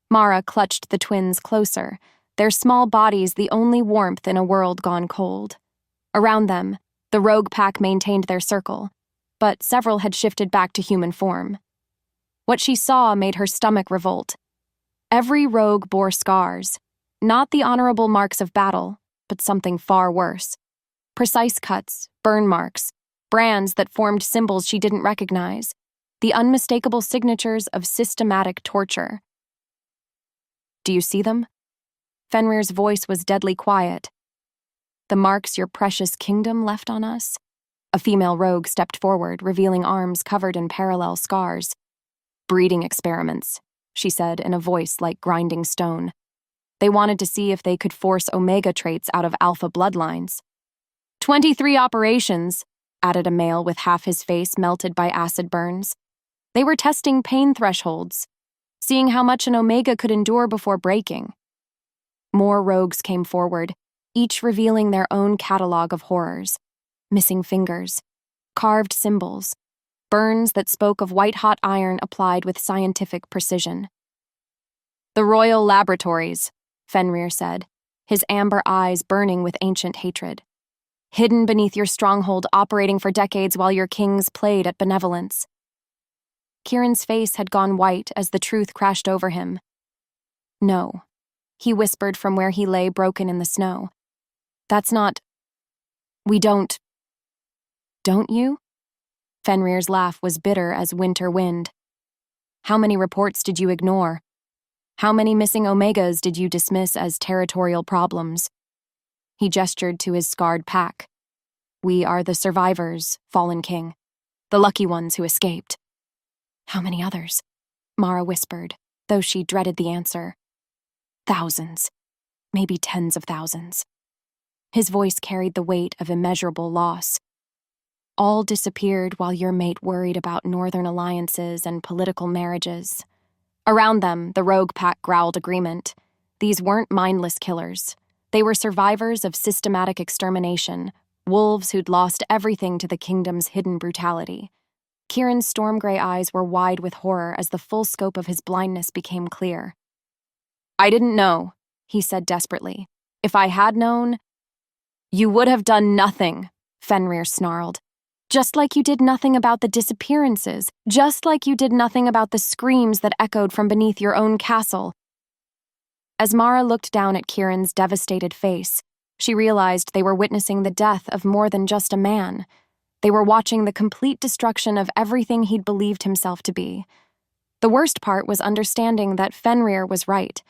Mara clutched the twins closer, their small bodies the only warmth in a world gone cold. Around them, the rogue pack maintained their circle, but several had shifted back to human form. What she saw made her stomach revolt. Every rogue bore scars, not the honorable marks of battle, but something far worse. Precise cuts, burn marks, brands that formed symbols she didn't recognize, the unmistakable signatures of systematic torture. "Do you see them?" Fenrir's voice was deadly quiet. "The marks your precious kingdom left on us?" A female rogue stepped forward, revealing arms covered in parallel scars. "Breeding experiments," she said in a voice like grinding stone. "They wanted to see if they could force Omega traits out of Alpha bloodlines." 23 operations, added a male with half his face melted by acid burns. They were testing pain thresholds, seeing how much an Omega could endure before breaking. More rogues came forward, each revealing their own catalog of horrors. Missing fingers, carved symbols, burns that spoke of white-hot iron applied with scientific precision. The Royal Laboratories, Fenrir said, his amber eyes burning with ancient hatred. Hidden beneath your stronghold, operating for decades while your kings played at benevolence. Kieran's face had gone white as the truth crashed over him. No, he whispered from where he lay broken in the snow. That's not... We don't... Don't you? Fenrir's laugh was bitter as winter wind. How many reports did you ignore? How many missing Omegas did you dismiss as territorial problems? He gestured to his scarred pack. We are the survivors, fallen king. The lucky ones who escaped. How many others? Mara whispered, though she dreaded the answer. Thousands. Maybe tens of thousands. His voice carried the weight of immeasurable loss. All disappeared while your mate worried about northern alliances and political marriages. Around them, the rogue pack growled agreement. These weren't mindless killers. They were survivors of systematic extermination, wolves who'd lost everything to the kingdom's hidden brutality. Kieran's storm-gray eyes were wide with horror as the full scope of his blindness became clear. I didn't know, he said desperately. If I had known... You would have done nothing, Fenrir snarled. Just like you did nothing about the disappearances, just like you did nothing about the screams that echoed from beneath your own castle. As Mara looked down at Kieran's devastated face, she realized they were witnessing the death of more than just a man. They were watching the complete destruction of everything he'd believed himself to be. The worst part was understanding that Fenrir was right.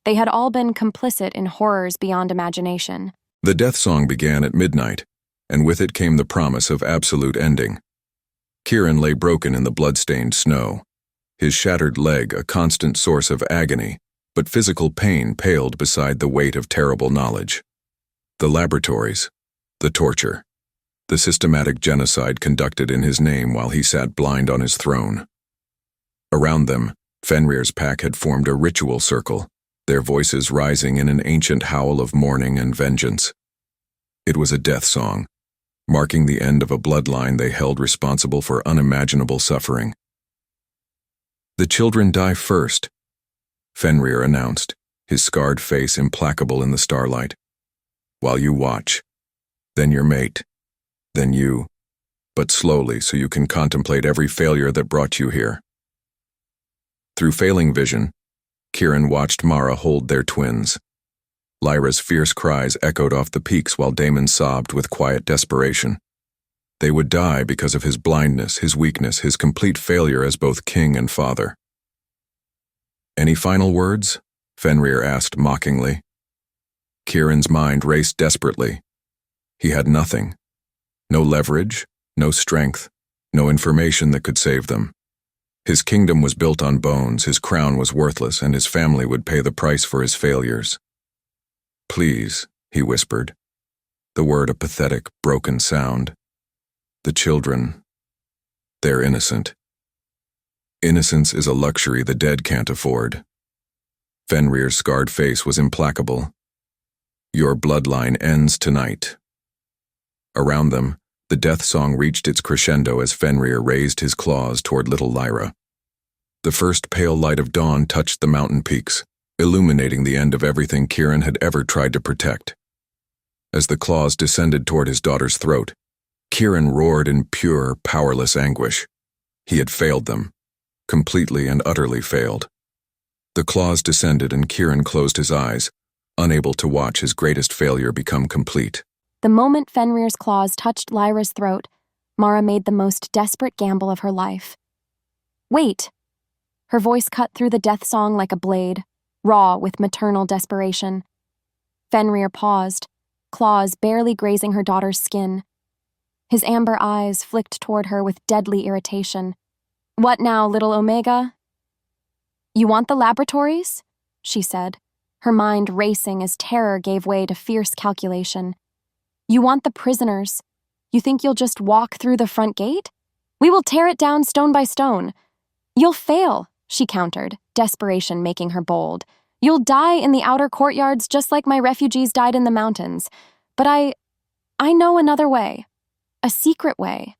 They had all been complicit in horrors beyond imagination. The death song began at midnight, and with it came the promise of absolute ending. Kieran lay broken in the blood-stained snow, his shattered leg a constant source of agony, but physical pain paled beside the weight of terrible knowledge. The laboratories, the torture, the systematic genocide conducted in his name while he sat blind on his throne. Around them, Fenrir's pack had formed a ritual circle, their voices rising in an ancient howl of mourning and vengeance. It was a death song, marking the end of a bloodline they held responsible for unimaginable suffering. The children die first, Fenrir announced, his scarred face implacable in the starlight. While you watch, then your mate, then you, but slowly so you can contemplate every failure that brought you here. Through failing vision, Kieran watched Mara hold their twins. Lyra's fierce cries echoed off the peaks while Damon sobbed with quiet desperation. They would die because of his blindness, his weakness, his complete failure as both king and father. Any final words? Fenrir asked mockingly. Kieran's mind raced desperately. He had nothing. No leverage, no strength, no information that could save them. His kingdom was built on bones, his crown was worthless, and his family would pay the price for his failures. Please, he whispered, the word a pathetic, broken sound. The children, they're innocent. Innocence is a luxury the dead can't afford. Fenrir's scarred face was implacable. Your bloodline ends tonight. Around them, the death song reached its crescendo as Fenrir raised his claws toward little Lyra. The first pale light of dawn touched the mountain peaks, illuminating the end of everything Kieran had ever tried to protect. As the claws descended toward his daughter's throat, Kieran roared in pure, powerless anguish. He had failed them, completely and utterly failed. The claws descended and Kieran closed his eyes, unable to watch his greatest failure become complete. The moment Fenrir's claws touched Lyra's throat, Mara made the most desperate gamble of her life. Wait! Her voice cut through the death song like a blade, raw with maternal desperation. Fenrir paused, claws barely grazing her daughter's skin. His amber eyes flicked toward her with deadly irritation. What now, little Omega? You want the laboratories? She said, her mind racing as terror gave way to fierce calculation. You want the prisoners. You think you'll just walk through the front gate? We will tear it down stone by stone. You'll fail, she countered, desperation making her bold. You'll die in the outer courtyards just like my refugees died in the mountains. But I know another way. A secret way.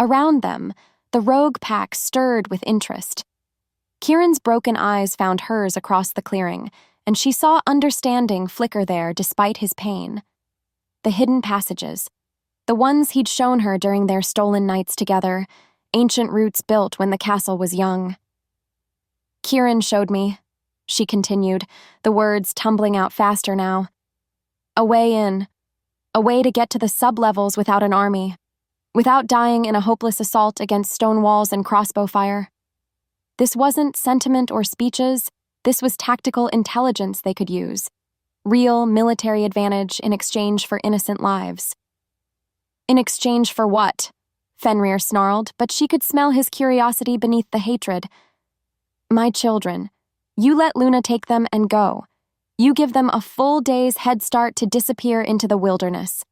Around them, the rogue pack stirred with interest. Kieran's broken eyes found hers across the clearing, and she saw understanding flicker there despite his pain. The hidden passages, the ones he'd shown her during their stolen nights together, ancient roots built when the castle was young. Kieran showed me, she continued, the words tumbling out faster now. A way in. A way to get to the sub-levels without an army. Without dying in a hopeless assault against stone walls and crossbow fire. This wasn't sentiment or speeches, this was tactical intelligence they could use. Real military advantage in exchange for innocent lives. In exchange for what? Fenrir snarled, but she could smell his curiosity beneath the hatred. My children. You let Luna take them and go. You give them a full day's head start to disappear into the wilderness.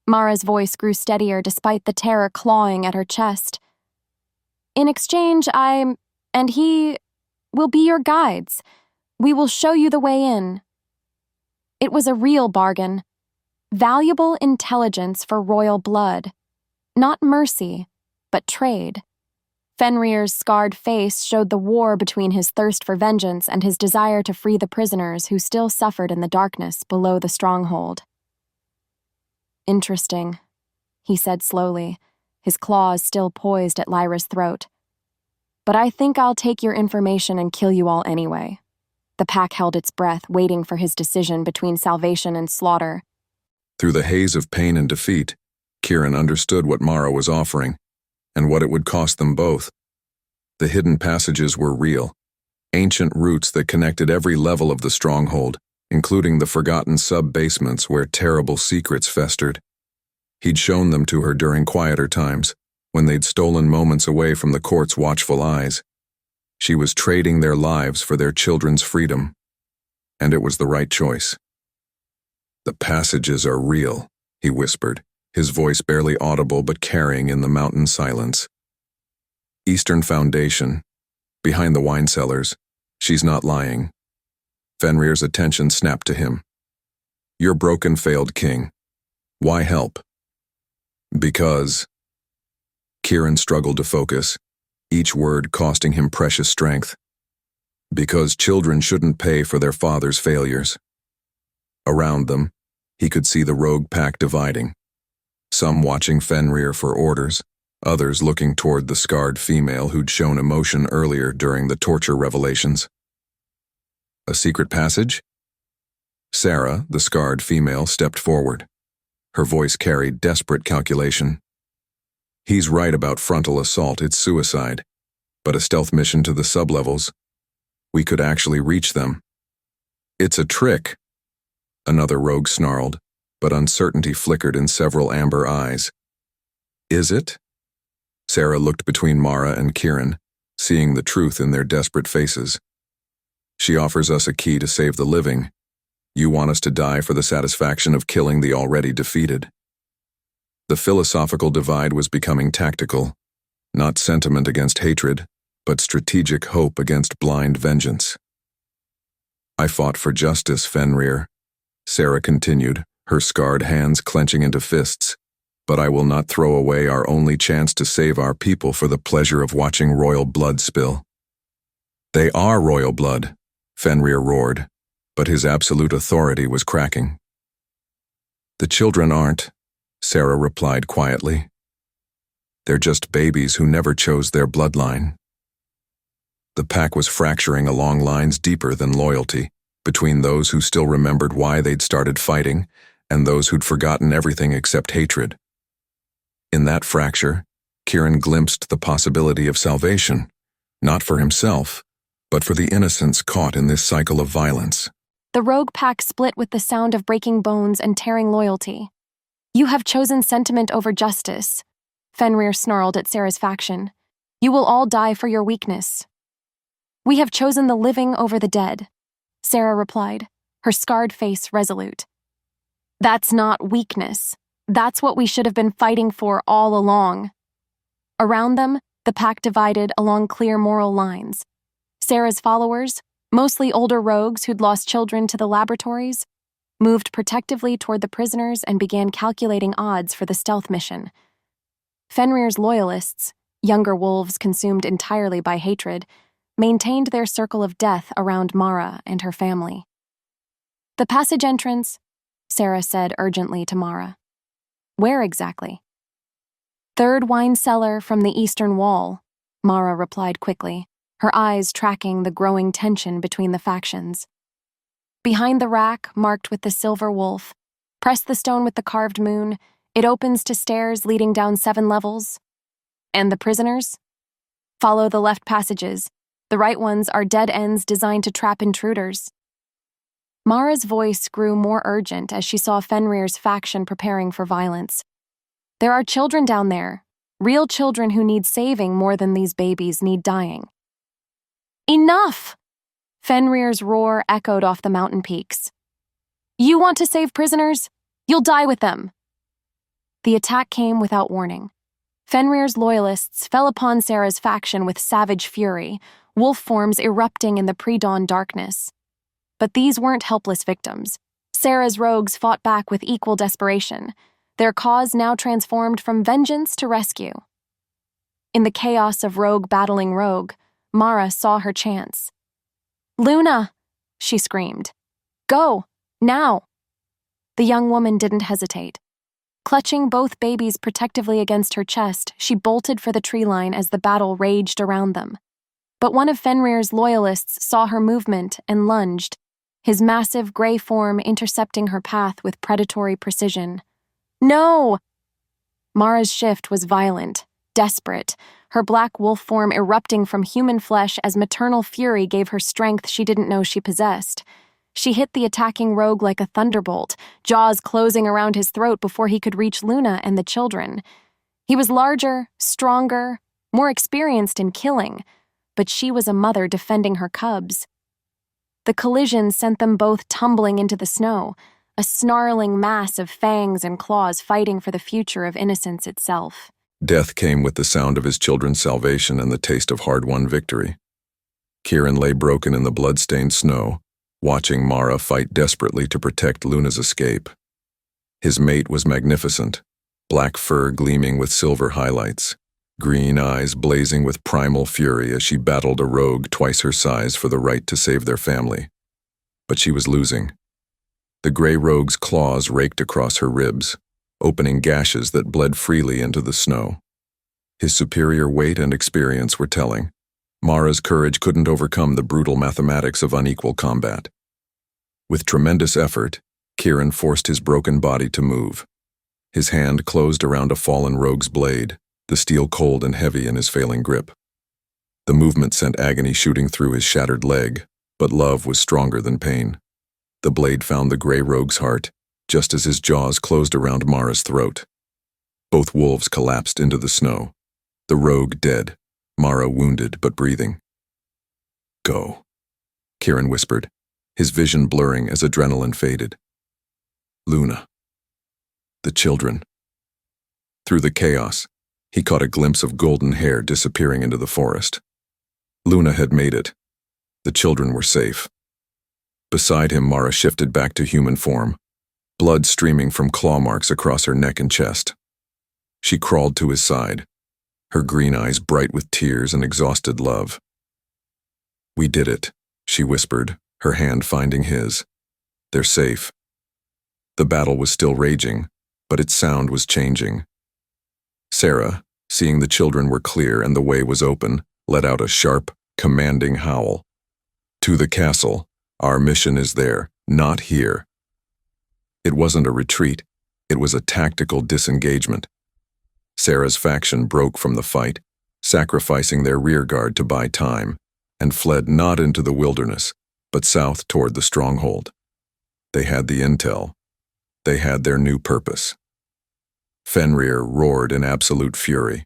Mara's voice grew steadier despite the terror clawing at her chest. In exchange, I, and he, will be your guides. We will show you the way in. It was a real bargain. Valuable intelligence for royal blood. Not mercy, but trade. Fenrir's scarred face showed the war between his thirst for vengeance and his desire to free the prisoners who still suffered in the darkness below the stronghold. Interesting, he said slowly, his claws still poised at Lyra's throat. But I think I'll take your information and kill you all anyway. The pack held its breath, waiting for his decision between salvation and slaughter. Through the haze of pain and defeat, Kieran understood what Mara was offering, and what it would cost them both. The hidden passages were real, ancient routes that connected every level of the stronghold, including the forgotten sub-basements where terrible secrets festered. He'd shown them to her during quieter times, when they'd stolen moments away from the court's watchful eyes. She was trading their lives for their children's freedom, and it was the right choice. The passages are real, he whispered, his voice barely audible but carrying in the mountain silence. Eastern Foundation, behind the wine cellars, she's not lying. Fenrir's attention snapped to him. You're broken, failed king. Why help? Because. Kieran struggled to focus, each word costing him precious strength. Because children shouldn't pay for their father's failures. Around them, he could see the rogue pack dividing. Some watching Fenrir for orders, others looking toward the scarred female who'd shown emotion earlier during the torture revelations. A secret passage? Sarah, the scarred female, stepped forward. Her voice carried desperate calculation. He's right about frontal assault, it's suicide. But a stealth mission to the sublevels. We could actually reach them. It's a trick, another rogue snarled, but uncertainty flickered in several amber eyes. Is it? Sarah looked between Mara and Kieran, seeing the truth in their desperate faces. She offers us a key to save the living. You want us to die for the satisfaction of killing the already defeated. The philosophical divide was becoming tactical, not sentiment against hatred, but strategic hope against blind vengeance. I fought for justice, Fenrir, Sarah continued, her scarred hands clenching into fists, but I will not throw away our only chance to save our people for the pleasure of watching royal blood spill. They are royal blood, Fenrir roared, but his absolute authority was cracking. The children aren't, Sarah replied quietly. They're just babies who never chose their bloodline. The pack was fracturing along lines deeper than loyalty, between those who still remembered why they'd started fighting and those who'd forgotten everything except hatred. In that fracture, Kieran glimpsed the possibility of salvation, not for himself, but for the innocents caught in this cycle of violence. The rogue pack split with the sound of breaking bones and tearing loyalty. You have chosen sentiment over justice, Fenrir snarled at Sarah's faction. You will all die for your weakness. We have chosen the living over the dead, Sarah replied, her scarred face resolute. That's not weakness. That's what we should have been fighting for all along. Around them, the pack divided along clear moral lines. Sarah's followers, mostly older rogues who'd lost children to the laboratories, moved protectively toward the prisoners and began calculating odds for the stealth mission. Fenrir's loyalists, younger wolves consumed entirely by hatred, maintained their circle of death around Mara and her family. "The passage entrance," Sarah said urgently to Mara. "Where exactly?" "Third wine cellar from the eastern wall," Mara replied quickly, her eyes tracking the growing tension between the factions. "Behind the rack marked with the silver wolf, press the stone with the carved moon. It opens to stairs leading down 7 levels. And the prisoners? Follow the left passages. The right ones are dead ends designed to trap intruders." Mara's voice grew more urgent as she saw Fenrir's faction preparing for violence. "There are children down there, real children who need saving more than these babies need dying." "Enough!" Fenrir's roar echoed off the mountain peaks. "You want to save prisoners? You'll die with them." The attack came without warning. Fenrir's loyalists fell upon Sarah's faction with savage fury, wolf forms erupting in the pre-dawn darkness. But these weren't helpless victims. Sarah's rogues fought back with equal desperation, their cause now transformed from vengeance to rescue. In the chaos of rogue battling rogue, Mara saw her chance. "Luna!" she screamed. "Go! Now!" The young woman didn't hesitate. Clutching both babies protectively against her chest, she bolted for the tree line as the battle raged around them. But one of Fenrir's loyalists saw her movement and lunged, his massive gray form intercepting her path with predatory precision. "No!" Mara's shift was violent, desperate, her black wolf form erupting from human flesh as maternal fury gave her strength she didn't know she possessed. She hit the attacking rogue like a thunderbolt, jaws closing around his throat before he could reach Luna and the children. He was larger, stronger, more experienced in killing, but she was a mother defending her cubs. The collision sent them both tumbling into the snow, a snarling mass of fangs and claws fighting for the future of innocence itself. Death came with the sound of his children's salvation and the taste of hard-won victory. Kieran lay broken in the blood-stained snow, watching Mara fight desperately to protect Luna's escape. His mate was magnificent, black fur gleaming with silver highlights, green eyes blazing with primal fury as she battled a rogue twice her size for the right to save their family. But she was losing. The gray rogue's claws raked across her ribs, opening gashes that bled freely into the snow. His superior weight and experience were telling. Mara's courage couldn't overcome the brutal mathematics of unequal combat. With tremendous effort, Kieran forced his broken body to move. His hand closed around a fallen rogue's blade, the steel cold and heavy in his failing grip. The movement sent agony shooting through his shattered leg, but love was stronger than pain. The blade found the gray rogue's heart, just as his jaws closed around Mara's throat. Both wolves collapsed into the snow, the rogue dead, Mara wounded but breathing. "Go," Kieran whispered, his vision blurring as adrenaline faded. "Luna. The children." Through the chaos, he caught a glimpse of golden hair disappearing into the forest. Luna had made it. The children were safe. Beside him, Mara shifted back to human form, blood streaming from claw marks across her neck and chest. She crawled to his side, her green eyes bright with tears and exhausted love. "We did it," she whispered, her hand finding his. "They're safe." The battle was still raging, but its sound was changing. Sarah, seeing the children were clear and the way was open, let out a sharp, commanding howl. "To the castle. Our mission is there, not here." It wasn't a retreat, it was a tactical disengagement. Sarah's faction broke from the fight, sacrificing their rearguard to buy time, and fled not into the wilderness, but south toward the stronghold. They had the intel. They had their new purpose. Fenrir roared in absolute fury.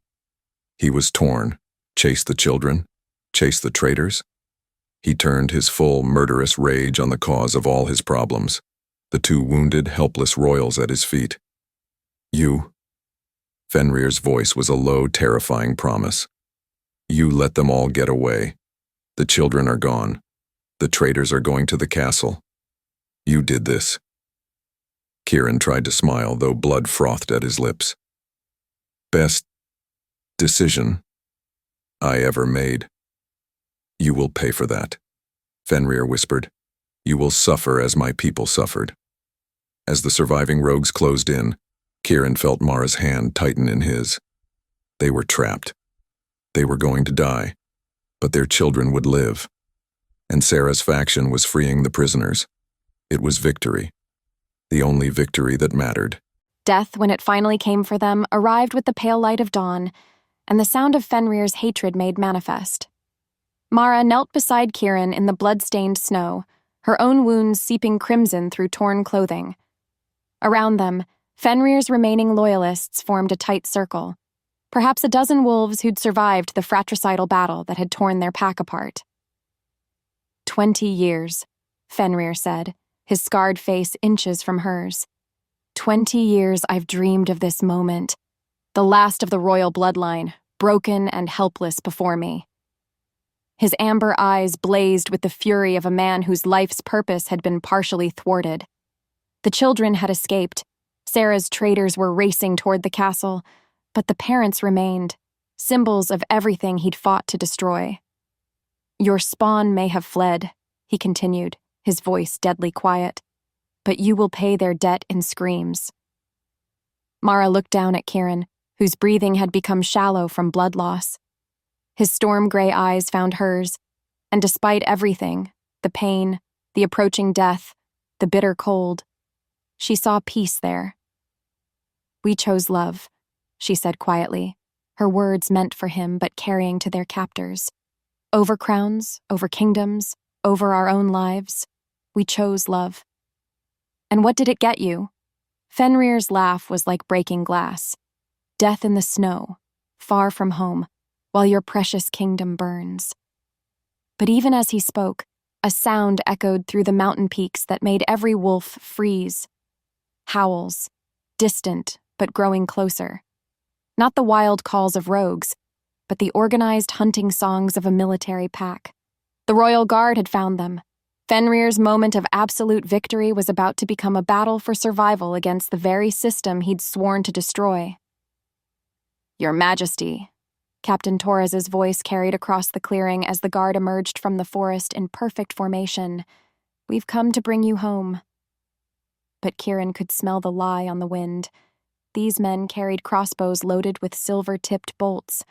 He was torn. Chase the children? Chase the traitors? He turned his full, murderous rage on the cause of all his problems, the two wounded, helpless royals at his feet. "You," Fenrir's voice was a low, terrifying promise. "You let them all get away. The children are gone. The traitors are going to the castle. You did this." Kieran tried to smile, though blood frothed at his lips. "Best decision I ever made." You will pay for that, Fenrir whispered. You will suffer as my people suffered. As the surviving rogues closed in, Kieran felt Mara's hand tighten in his. They were trapped. They were going to die, but their children would live. And Sarah's faction was freeing the prisoners. It was victory. The only victory that mattered. Death, when it finally came for them, arrived with the pale light of dawn, and the sound of Fenrir's hatred made manifest. Mara knelt beside Kieran in the blood-stained snow, her own wounds seeping crimson through torn clothing. Around them, Fenrir's remaining loyalists formed a tight circle, perhaps a dozen wolves who'd survived the fratricidal battle that had torn their pack apart. 20 years, Fenrir said, his scarred face inches from hers. 20 years I've dreamed of this moment, the last of the royal bloodline, broken and helpless before me. His amber eyes blazed with the fury of a man whose life's purpose had been partially thwarted. The children had escaped. Sarah's traitors were racing toward the castle, but the parents remained, symbols of everything he'd fought to destroy. Your spawn may have fled, he continued, his voice deadly quiet, but you will pay their debt in screams. Mara looked down at Kieran, whose breathing had become shallow from blood loss. His storm-gray eyes found hers, and despite everything, the pain, the approaching death, the bitter cold, she saw peace there. We chose love, she said quietly, her words meant for him but carrying to their captors. Over crowns, over kingdoms, over our own lives, we chose love. And what did it get you? Fenrir's laugh was like breaking glass. Death in the snow, far from home, while your precious kingdom burns. But even as he spoke, a sound echoed through the mountain peaks that made every wolf freeze. Howls, distant but growing closer. Not the wild calls of rogues, but the organized hunting songs of a military pack. The royal guard had found them. Fenrir's moment of absolute victory was about to become a battle for survival against the very system he'd sworn to destroy. Your Majesty, Captain Torres's voice carried across the clearing as the guard emerged from the forest in perfect formation. We've come to bring you home. But Kieran could smell the lie on the wind. These men carried crossbows loaded with silver-tipped bolts,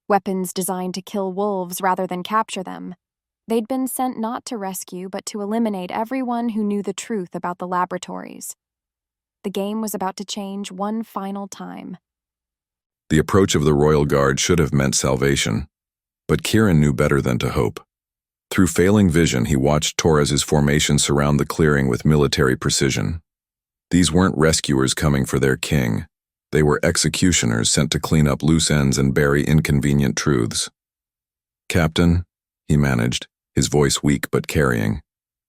weapons designed to kill wolves rather than capture them. They'd been sent not to rescue, but to eliminate everyone who knew the truth about the laboratories. The game was about to change one final time. The approach of the Royal Guard should have meant salvation, but Kieran knew better than to hope. Through failing vision, he watched Torres's formation surround the clearing with military precision. These weren't rescuers coming for their king. They were executioners sent to clean up loose ends and bury inconvenient truths. Captain, he managed, his voice weak but carrying.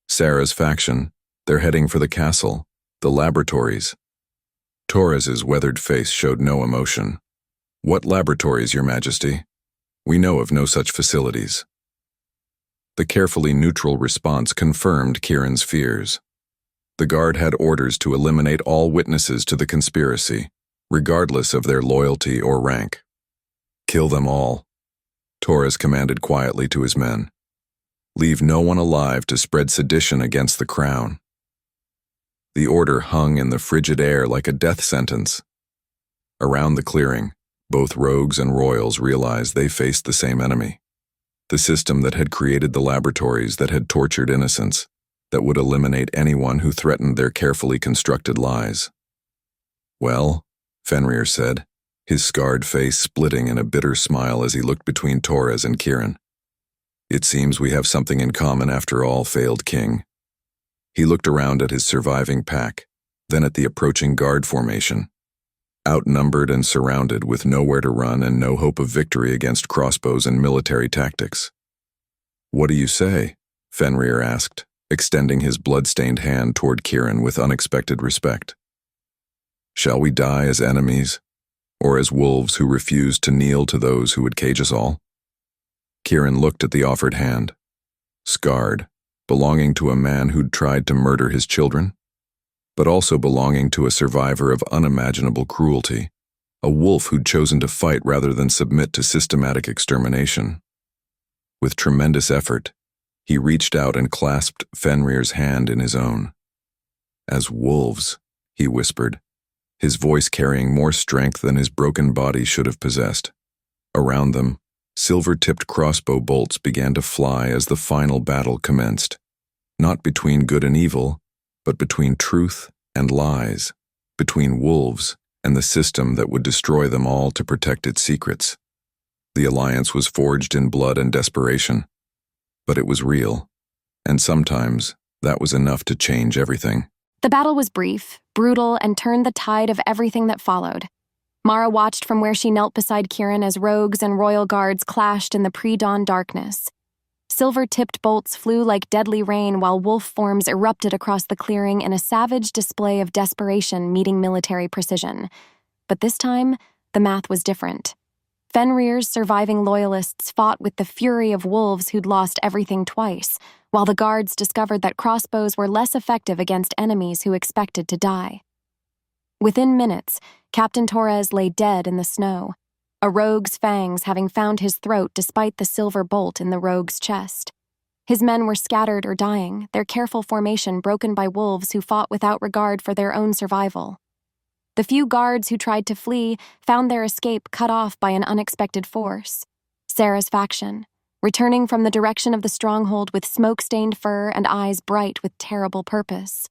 Sarah's faction, they're heading for the castle, the laboratories. Torres's weathered face showed no emotion. What laboratories, Your Majesty? We know of no such facilities. The carefully neutral response confirmed Kieran's fears. The guard had orders to eliminate all witnesses to the conspiracy, regardless of their loyalty or rank. Kill them all, Torres commanded quietly to his men. Leave no one alive to spread sedition against the crown. The order hung in the frigid air like a death sentence. Around the clearing, both rogues and royals realized they faced the same enemy. The system that had created the laboratories, that had tortured innocents, that would eliminate anyone who threatened their carefully constructed lies. Well, Fenrir said, his scarred face splitting in a bitter smile as he looked between Torres and Kieran. It seems we have something in common after all, failed king. He looked around at his surviving pack, then at the approaching guard formation. Outnumbered and surrounded with nowhere to run and no hope of victory against crossbows and military tactics. What do you say? Fenrir asked, extending his blood-stained hand toward Kieran with unexpected respect. Shall we die as enemies, or as wolves who refuse to kneel to those who would cage us all? Kieran looked at the offered hand. Scarred, belonging to a man who'd tried to murder his children, but also belonging to a survivor of unimaginable cruelty, a wolf who'd chosen to fight rather than submit to systematic extermination. With tremendous effort, he reached out and clasped Fenrir's hand in his own. "As wolves," he whispered, his voice carrying more strength than his broken body should have possessed. Around them, silver-tipped crossbow bolts began to fly as the final battle commenced, not between good and evil, but between truth and lies, between wolves and the system that would destroy them all to protect its secrets. The alliance was forged in blood and desperation, but it was real, and sometimes that was enough to change everything. The battle was brief, brutal, and turned the tide of everything that followed. Mara watched from where she knelt beside Kieran as rogues and royal guards clashed in the pre-dawn darkness. Silver-tipped bolts flew like deadly rain while wolf forms erupted across the clearing in a savage display of desperation meeting military precision. But this time, the math was different. Fenrir's surviving loyalists fought with the fury of wolves who'd lost everything twice, while the guards discovered that crossbows were less effective against enemies who expected to die. Within minutes, Captain Torres lay dead in the snow, a rogue's fangs having found his throat despite the silver bolt in the rogue's chest. His men were scattered or dying, their careful formation broken by wolves who fought without regard for their own survival. The few guards who tried to flee found their escape cut off by an unexpected force. Sarah's faction, returning from the direction of the stronghold with smoke-stained fur and eyes bright with terrible purpose.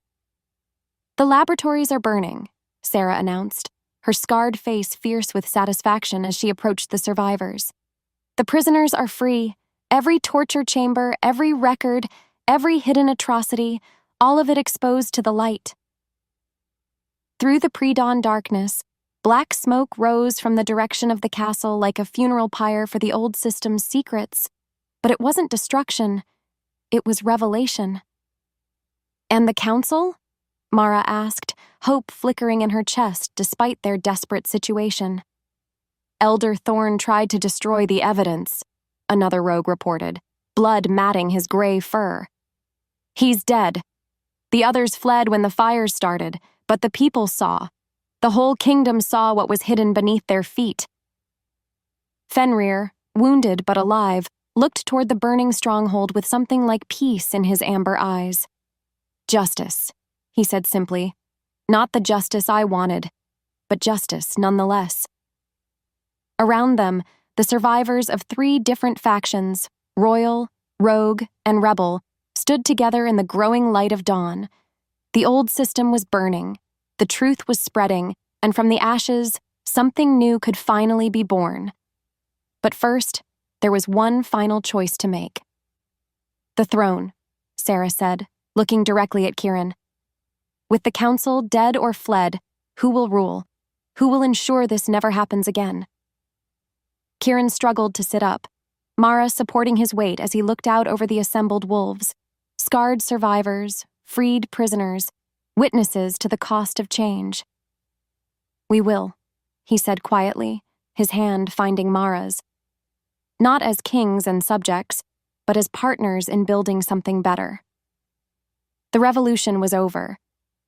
"The laboratories are burning," Sarah announced, her scarred face fierce with satisfaction as she approached the survivors. "The prisoners are free. Every torture chamber, every record, every hidden atrocity, all of it exposed to the light." Through the pre-dawn darkness, black smoke rose from the direction of the castle like a funeral pyre for the old system's secrets. But it wasn't destruction, it was revelation. "And the council?" Mara asked, hope flickering in her chest despite their desperate situation. "Elder Thorn tried to destroy the evidence," another rogue reported, blood matting his gray fur. "He's dead. The others fled when the fires started, but the people saw. The whole kingdom saw what was hidden beneath their feet." Fenrir, wounded but alive, looked toward the burning stronghold with something like peace in his amber eyes. "Justice," he said simply. "Not the justice I wanted, but justice nonetheless." Around them, the survivors of 3 different factions, royal, rogue, and rebel, stood together in the growing light of dawn. The old system was burning, the truth was spreading, and from the ashes, something new could finally be born. But first, there was one final choice to make. "The throne," Sarah said, looking directly at Kieran. "With the council dead or fled, who will rule? Who will ensure this never happens again?" Kieran struggled to sit up, Mara supporting his weight as he looked out over the assembled wolves, scarred survivors, freed prisoners, witnesses to the cost of change. "We will," he said quietly, his hand finding Mara's. "Not as kings and subjects, but as partners in building something better." The revolution was over.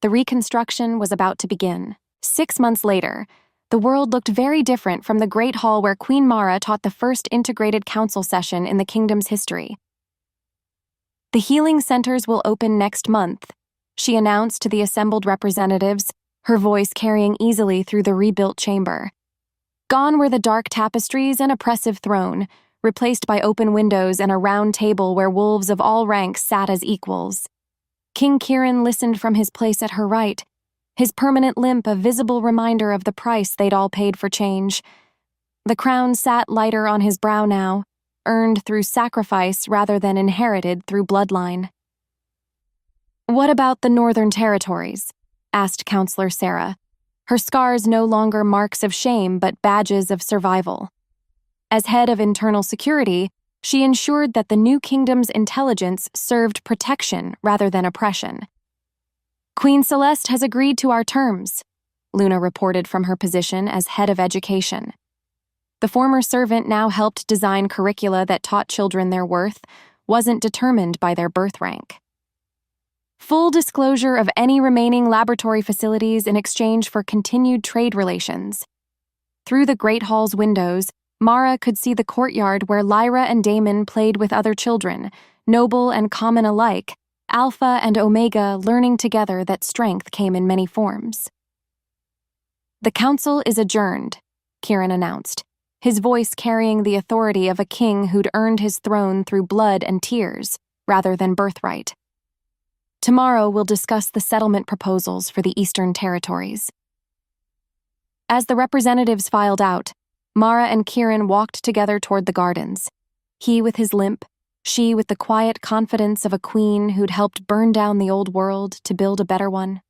The reconstruction was about to begin. 6 months later, the world looked very different from the great hall where Queen Mara taught the first integrated council session in the kingdom's history. "The healing centers will open next month," she announced to the assembled representatives, her voice carrying easily through the rebuilt chamber. Gone were the dark tapestries and oppressive throne, replaced by open windows and a round table where wolves of all ranks sat as equals. King Kieran listened from his place at her right, his permanent limp a visible reminder of the price they'd all paid for change. The crown sat lighter on his brow now, earned through sacrifice rather than inherited through bloodline. "What about the Northern Territories?" asked Counselor Sarah, her scars no longer marks of shame but badges of survival. As head of internal security, she ensured that the new kingdom's intelligence served protection rather than oppression. "Queen Celeste has agreed to our terms," Luna reported from her position as head of education. The former servant now helped design curricula that taught children their worth, wasn't determined by their birth rank. "Full disclosure of any remaining laboratory facilities in exchange for continued trade relations." Through the Great Hall's windows, Mara could see the courtyard where Lyra and Damon played with other children, noble and common alike, Alpha and Omega learning together that strength came in many forms. "The council is adjourned," Kieran announced, his voice carrying the authority of a king who'd earned his throne through blood and tears, rather than birthright. "Tomorrow we'll discuss the settlement proposals for the Eastern Territories." As the representatives filed out, Mara and Kieran walked together toward the gardens, he with his limp, she with the quiet confidence of a queen who'd helped burn down the old world to build a better one.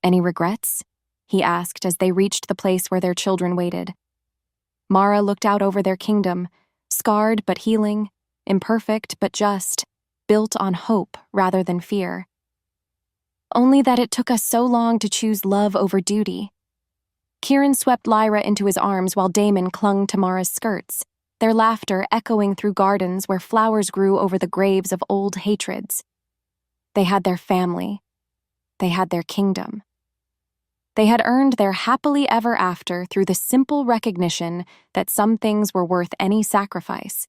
"Any regrets?" he asked as they reached the place where their children waited. Mara looked out over their kingdom, scarred but healing, imperfect but just, built on hope rather than fear. "Only that it took us so long to choose love over duty." Kieran swept Lyra into his arms while Damon clung to Mara's skirts, their laughter echoing through gardens where flowers grew over the graves of old hatreds. They had their family. They had their kingdom. They had earned their happily ever after through the simple recognition that some things were worth any sacrifice.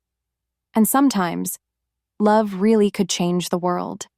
And sometimes, love really could change the world.